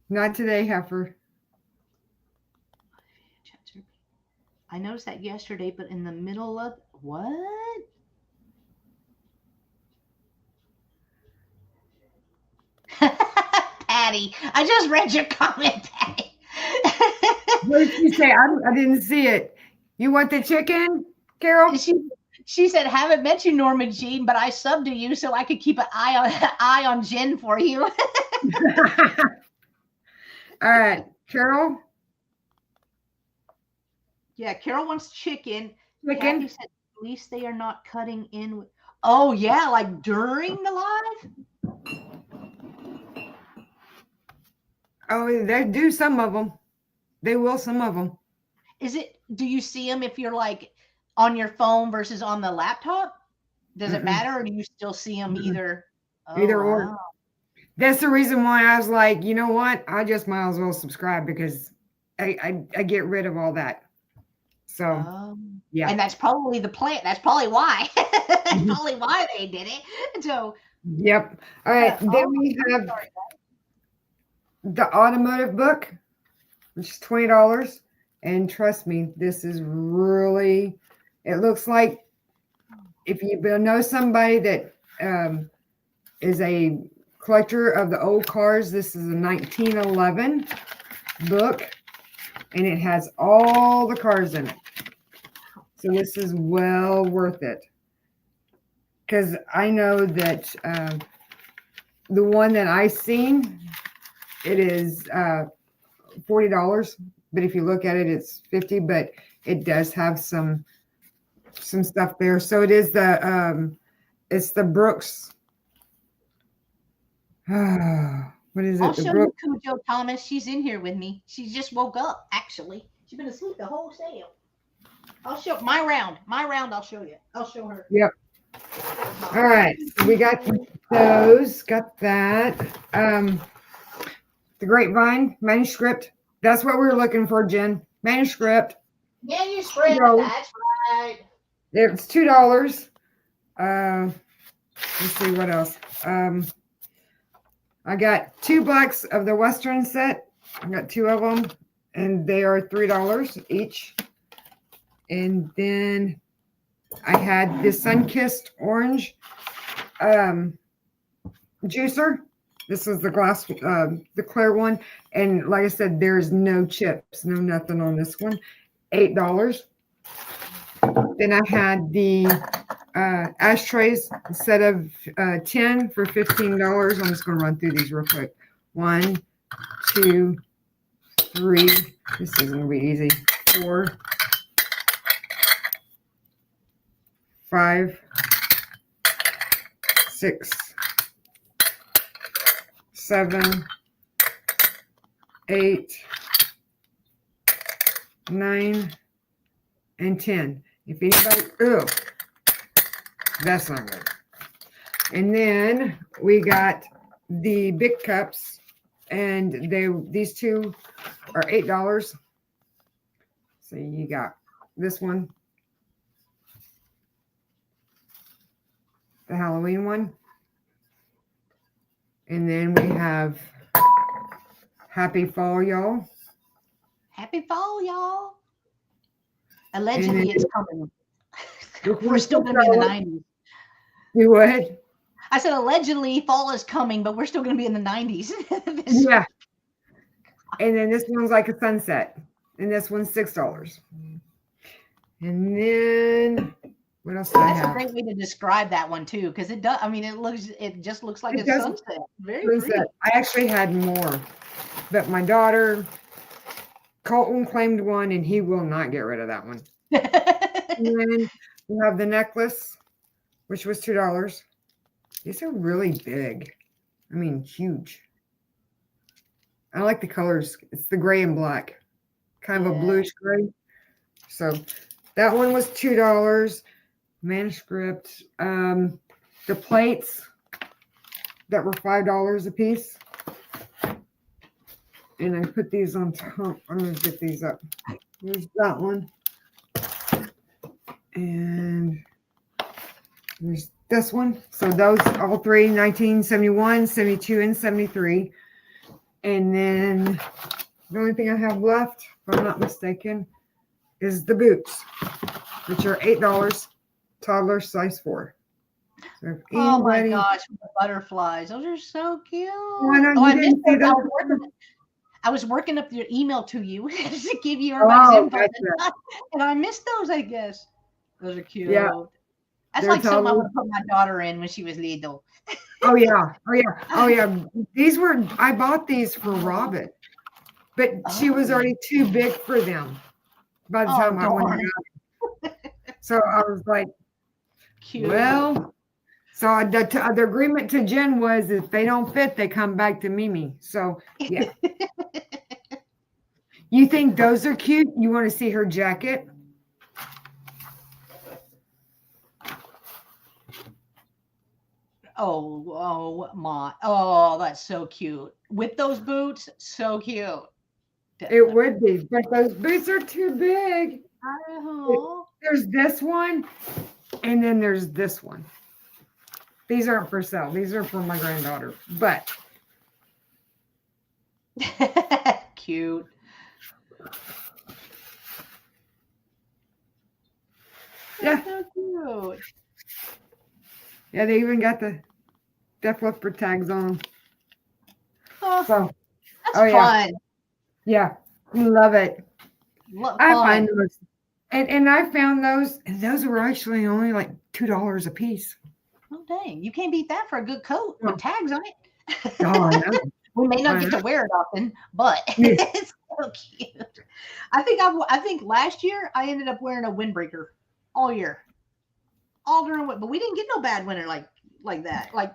not today, heifer. I noticed that yesterday, but in the middle of what? Patty, I just read your comment, Patty. What did she say? I didn't see it. You want the chicken, Carol? She said, "Haven't met you, Norma Jean, but I subbed to you so I could keep an eye on Jen for you." All right, Carol. Yeah, Carol wants chicken. Chicken. Kathy said, "At least they are not cutting in." Oh yeah, like during the live. Oh, they do some of them. They will some of them. Do you see them if you're like on your phone versus on the laptop? Does it matter, or do you still see them either? Either or. That's the reason why I was like, you know what? I just might as well subscribe because I get rid of all that. So yeah. And that's probably the plan. That's probably why. That's probably why they did it. So yep. All right. Then we have the automotive book. which is $20. And trust me, this is really, it looks like if you know somebody that is a collector of the old cars, this is a 1911 book, and it has all the cars in it. So this is well worth it. Because I know that the one that I seen, it is $40, but if you look at it, it's $50. But it does have some stuff there. So it is it's the Brooks. What is it? I'll The show Brooks. you Cujo Thomas. She's in here with me. She just woke up, actually. She's been asleep the whole sale. I'll show my round. My round, I'll show you. I'll show her. Yep. All right. So we got those. Got that. The Grapevine manuscript. That's what we were looking for, Jen. Manuscript. Manuscript, $2. that's right. It's $2. Let's see what else. I got 2 blacks of the Western set. I got 2 of them, and they are $3 each. And then I had this Sun-Kissed Orange juicer. This is the glass, the clear one. And like I said, there's no chips, no nothing on this one. $8. Then I had the ashtrays, instead of 10 for $15. I'm just going to run through these real quick. 1, 2, 3. This is going to be easy. 4, 5, 6, 7, 8, 9, and 10. If anybody, oh, that's not good. And then we got the big cups, and these 2 are $8. So you got this one, the Halloween one, and then we have Happy Fall, y'all. Happy fall, y'all. Allegedly, it's coming. We're still going to be in the 90s. You what? I said allegedly fall is coming, but we're still going to be in the 90s. Yeah. And then this one's like a sunset, and this one's $6. And then what else do I That's have? a great way to describe that one too, because it does. I mean, it just looks like It a does. sunset. Very Sunset. pretty. I actually had more, but my daughter Colton claimed one, and he will not get rid of that one. And then we have the necklace, which was $2. These are really big. I mean, huge. I like the colors. It's the gray and black, kind of a bluish gray. So that one was $2. Manuscript. The plates that were $5 a piece. And I put these on top. I'm going to get these up. There's that one. And there's this one. So those all three, 1971, 72, and 73. And then the only thing I have left, if I'm not mistaken, is the boots, which are $8, toddler size 4. So Oh my gosh, the butterflies. Those are so cute. I missed those. I was working up your email to you to give you everybody's info. Gotcha. And I missed those, I guess. Those are cute. Yeah. That's like something I would put my daughter in when she was little. Oh yeah. I bought these for Robin, but she was already too big for them by the time I went out. So I was like, cute. Well, so the agreement to Jen was if they don't fit, they come back to Mimi. So yeah. You think those are cute? You want to see her jacket? Oh, that's so cute. With those boots, so cute. It would be, but those boots are too big. There's this one, and then there's this one. These aren't for sale. These are for my granddaughter, but cute. Yeah. So cute. Yeah, they even got the Def Leppard tags on them. Oh, So, that's oh yeah, fun. yeah, love it. I Fun. find those, and I found those, and those were actually only like $2 a piece. Oh, dang. You can't beat that for a good coat with tags on it. Oh, I know. We may not I get to know. wear it often, but Yeah. it's so cute. I think last year I ended up wearing a windbreaker all year. All during but we didn't get no bad winter like that. Like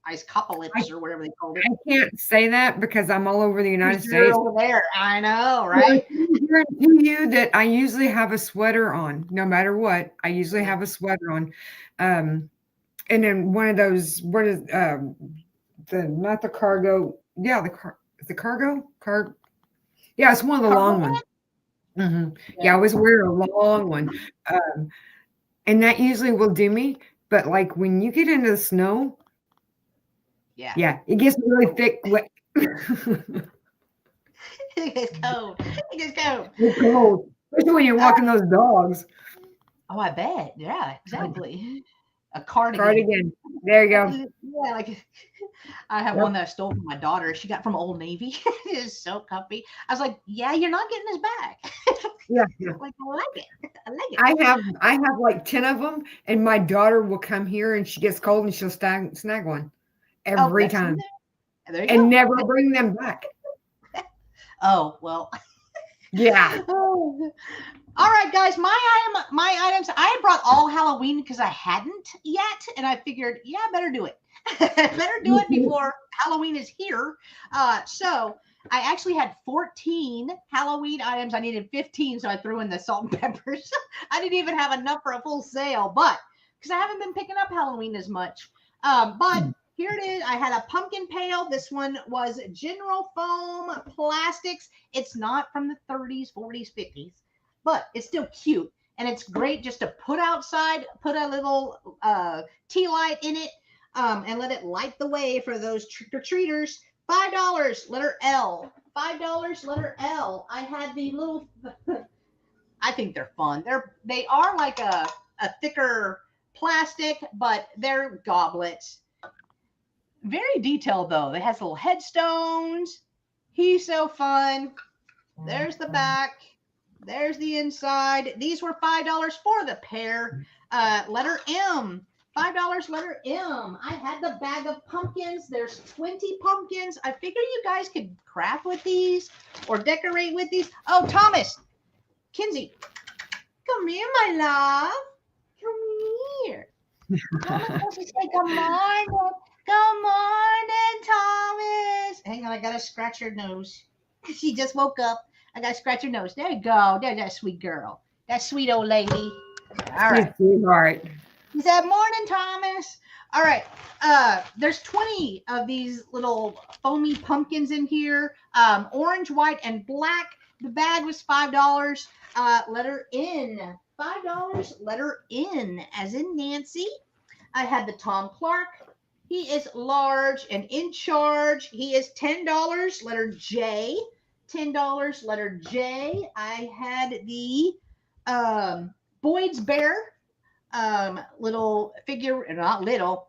ice copolypse or whatever they called it. I can't say that because I'm all over the United You're States. over there. I know, right? I guarantee you that I usually have a sweater on, no matter what. I usually have a sweater on, and then one of those. What is not the cargo? Yeah, the cargo. Yeah, it's one of the long ones. Mm-hmm. Yeah, I always wear a long one, and that usually will do me. But like when you get into the snow, yeah, it gets really thick. Wet. It gets cold. It gets cold. It's cold, especially when you're walking those dogs. Oh, I bet. Yeah, exactly. A cardigan. Cardigan. There you go. Yeah, like I have one that I stole from my daughter. She got from Old Navy. It is so comfy. I was like, yeah, you're not getting this back. Yeah. Like, I like it. I like it. I have like 10 of them, and my daughter will come here and she gets cold and she'll snag one every time. There you and go. never bring them back. Oh, well. Yeah. Oh. All right, guys, my items. I had brought all Halloween because I hadn't yet, and I figured, yeah, I better do it. Better do it before Halloween is here. So I actually had 14 Halloween items. I needed 15, so I threw in the salt and peppers. I didn't even have enough for a full sale, but because I haven't been picking up Halloween as much. But here it is. I had a pumpkin pail. This one was General Foam Plastics. It's not from the 30s, 40s, 50s. But it's still cute, and it's great just to put outside, put a little tea light in it, and let it light the way for those trick-or-treaters. $5, letter L. $5, letter L. I had the little, I think they're fun. They are like a thicker plastic, but they're goblets. Very detailed, though. They has little headstones. He's so fun. There's the back. There's the inside. These were $5 for the pair. Letter M. $5, letter M. I had the bag of pumpkins. There's 20 pumpkins. I figure you guys could craft with these or decorate with these. Oh, Thomas. Kinsey. Come here, my love. Come here. Thomas wants to say good morning. Good morning, Thomas. Hang on, I got to scratch her nose. She just woke up. I got to scratch her nose. There you go. There's that sweet girl. That sweet old lady. All right. Sweetheart. He said, morning, Thomas. All right. There's 20 of these little foamy pumpkins in here. Orange, white, and black. The bag was $5. Letter N. $5. Letter N, as in Nancy. I had the Tom Clark. He is large and in charge. He is $10. Letter J. $10, letter J. I had the Boyd's Bear little figure, not little,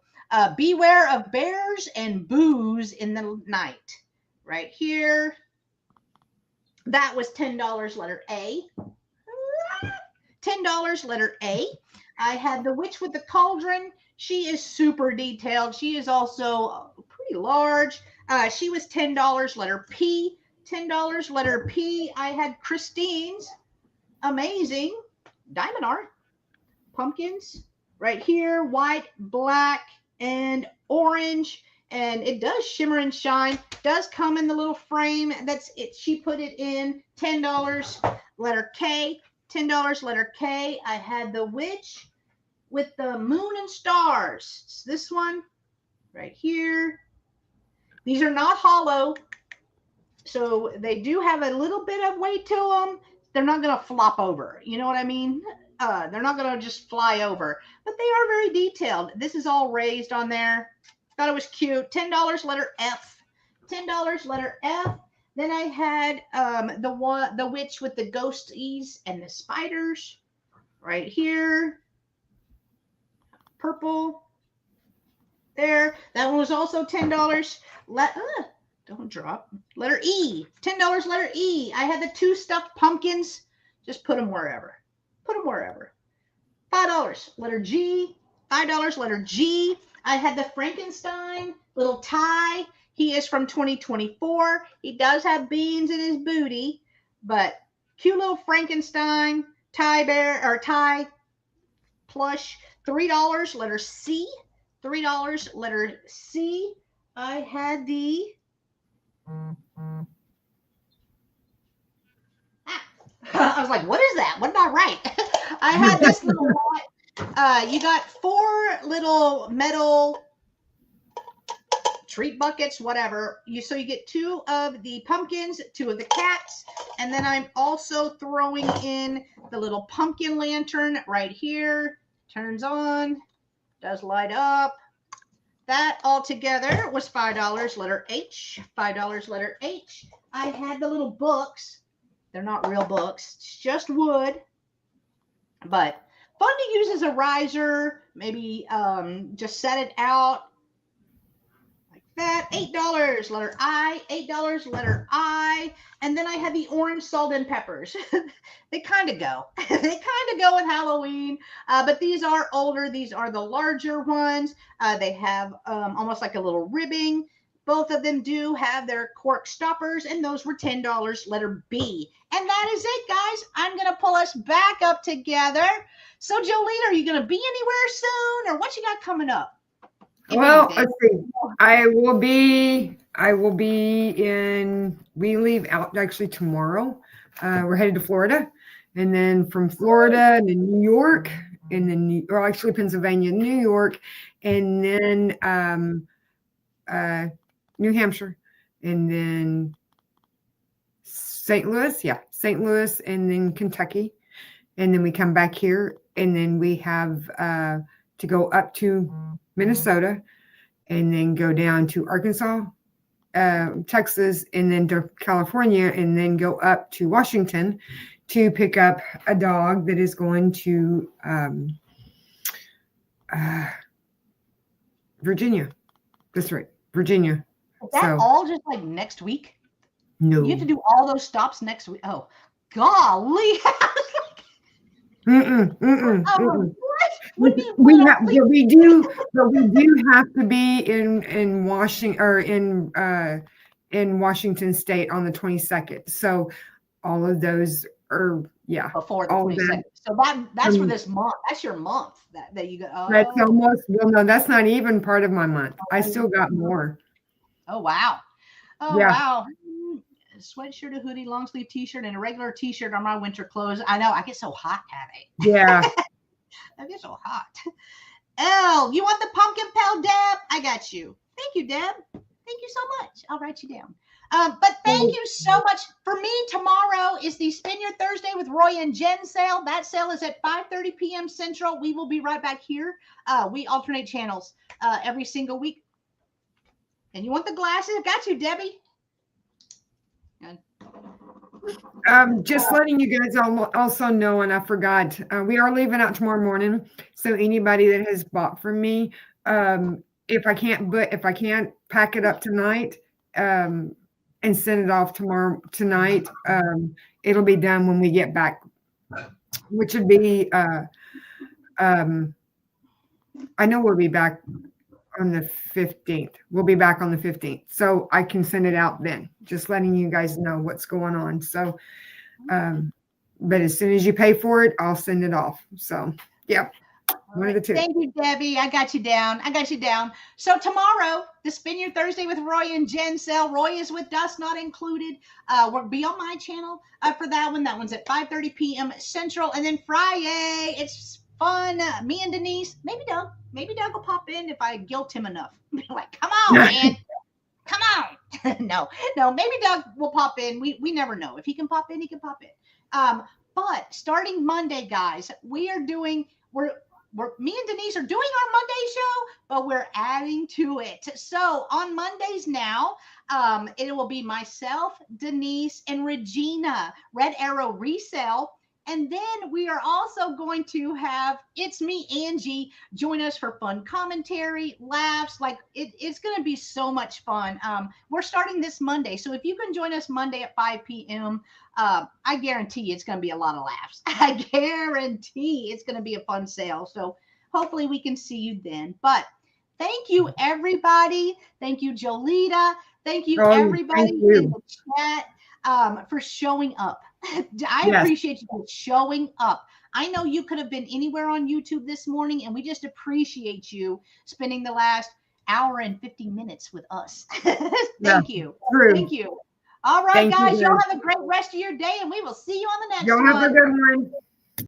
beware of bears and booze in the night. Right here. That was $10, letter A. $10, letter A. I had the Witch with the Cauldron. She is super detailed. She is also pretty large. She was $10, letter P. $10, letter P. I had Christine's amazing diamond art pumpkins right here, white, black, and orange, and it does shimmer and shine. Does come in the little frame. That's it. She put it in. $10, letter K. $10, letter K. I had the Witch with the moon and stars. It's this one right here. These are not hollow. So they do have a little bit of weight to them. They're not going to flop over. You know what I mean? They're not going to just fly over. But they are very detailed. This is all raised on there. Thought it was cute. $10, letter F. $10, letter F. Then I had the witch with the ghosties and the spiders right here. Purple. There. That one was also $10. Don't drop. Letter E. $10 letter E. I had the 2 stuffed pumpkins. Just put them wherever. Put them wherever. $5. Letter G. $5 letter G. I had the Frankenstein little tie. He is from 2024. He does have beans in his booty, but cute little Frankenstein tie bear or tie plush. $3 letter C. $3 letter C. I had the I was like, what is that? What did I write? I had this little lot. You got 4 little metal treat buckets, whatever. So you get 2 of the pumpkins, 2 of the cats, and then I'm also throwing in the little pumpkin lantern right here. Turns on, does light up. That all together was $5 letter H. $5 letter H. I had the little books. They're not real books. It's just wood. But fun to use as a riser. Maybe just set it out like that. $8 letter I. $8 letter I. And then I had the orange salt and peppers. They kind of go. They kind of go with Halloween. But these are older. These are the larger ones. They have almost like a little ribbing. Both of them do have their cork stoppers, and those were $10 letter B. And that is it, guys. I'm going to pull us back up together. So, Jolene, are you going to be anywhere soon, or what you got coming up? Well, let's see. I will be in, we leave out actually tomorrow. We're headed to Florida, and then from Florida to New York, and then, or actually Pennsylvania, New York, and then New Hampshire, and then St. Louis, St. Louis, and then Kentucky, and then we come back here, and then we have to go up to Minnesota, and then go down to Arkansas, Texas, and then to California, and then go up to Washington to pick up a dog that is going to Virginia. That's right, Virginia. Is that all just like next week? No. You have to do all those stops next week. Oh, golly. We do have to be in Washington, or in Washington State on the 22nd. So all of those are before the 22nd. So that's for this month. That's your month that you go. Oh. That's almost, well, no, that's not even part of my month. I still got more. Oh wow. Oh yeah. Wow. A sweatshirt, a hoodie, long sleeve t-shirt, and a regular t-shirt are my winter clothes. I know, I get so hot, Patty. Yeah. I get so hot. Elle, you want the pumpkin pal, Deb? I got you. Thank you, Deb. Thank you so much. I'll write you down. But thank you so much. For me, tomorrow is the Spin Your Thursday with Roy and Jen sale. That sale is at 5:30 p.m. Central. We will be right back here. We alternate channels every single week. And you want the glasses? I got you, Debbie. Just letting you guys also know, and I forgot, we are leaving out tomorrow morning. So anybody that has bought from me, if I can't pack it up tonight and send it off tonight, it'll be done when we get back, which would be I know we'll be back on the 15th. We'll be back on the 15th. So I can send it out then. Just letting you guys know what's going on. So, but as soon as you pay for it, I'll send it off. So, yeah. One of the two. Thank you, Debbie. I got you down. So tomorrow, the Spin Your Thursday with Roy and Jen sale. Roy is with Dust Not Included. We'll be on my channel for that one. That one's at 5:30 p.m. Central. And then Friday, it's fun. Me and Denise, maybe Doug will pop in if I guilt him enough. Like, come on, man. Come on. No, maybe Doug will pop in. We never know. If he can pop in, he can pop in. But starting Monday, guys, me and Denise are doing our Monday show, but we're adding to it. So on Mondays now, it will be myself, Denise, and Regina, Red Arrow Resale. And then we are also going to have It's Me, Angie, join us for fun commentary, laughs. Like it's going to be so much fun. We're starting this Monday. So if you can join us Monday at 5 p.m., I guarantee it's going to be a lot of laughs. I guarantee it's going to be a fun sale. So hopefully we can see you then. But thank you, everybody. Thank you, Jolita. Thank you, everybody in the chat for showing up. I appreciate you showing up. I know you could have been anywhere on YouTube this morning, and we just appreciate you spending the last hour and 50 minutes with us. Thank you. Thank you. All right, guys. Y'all have a great rest of your day, and we will see you on the next one. Y'all have a good one.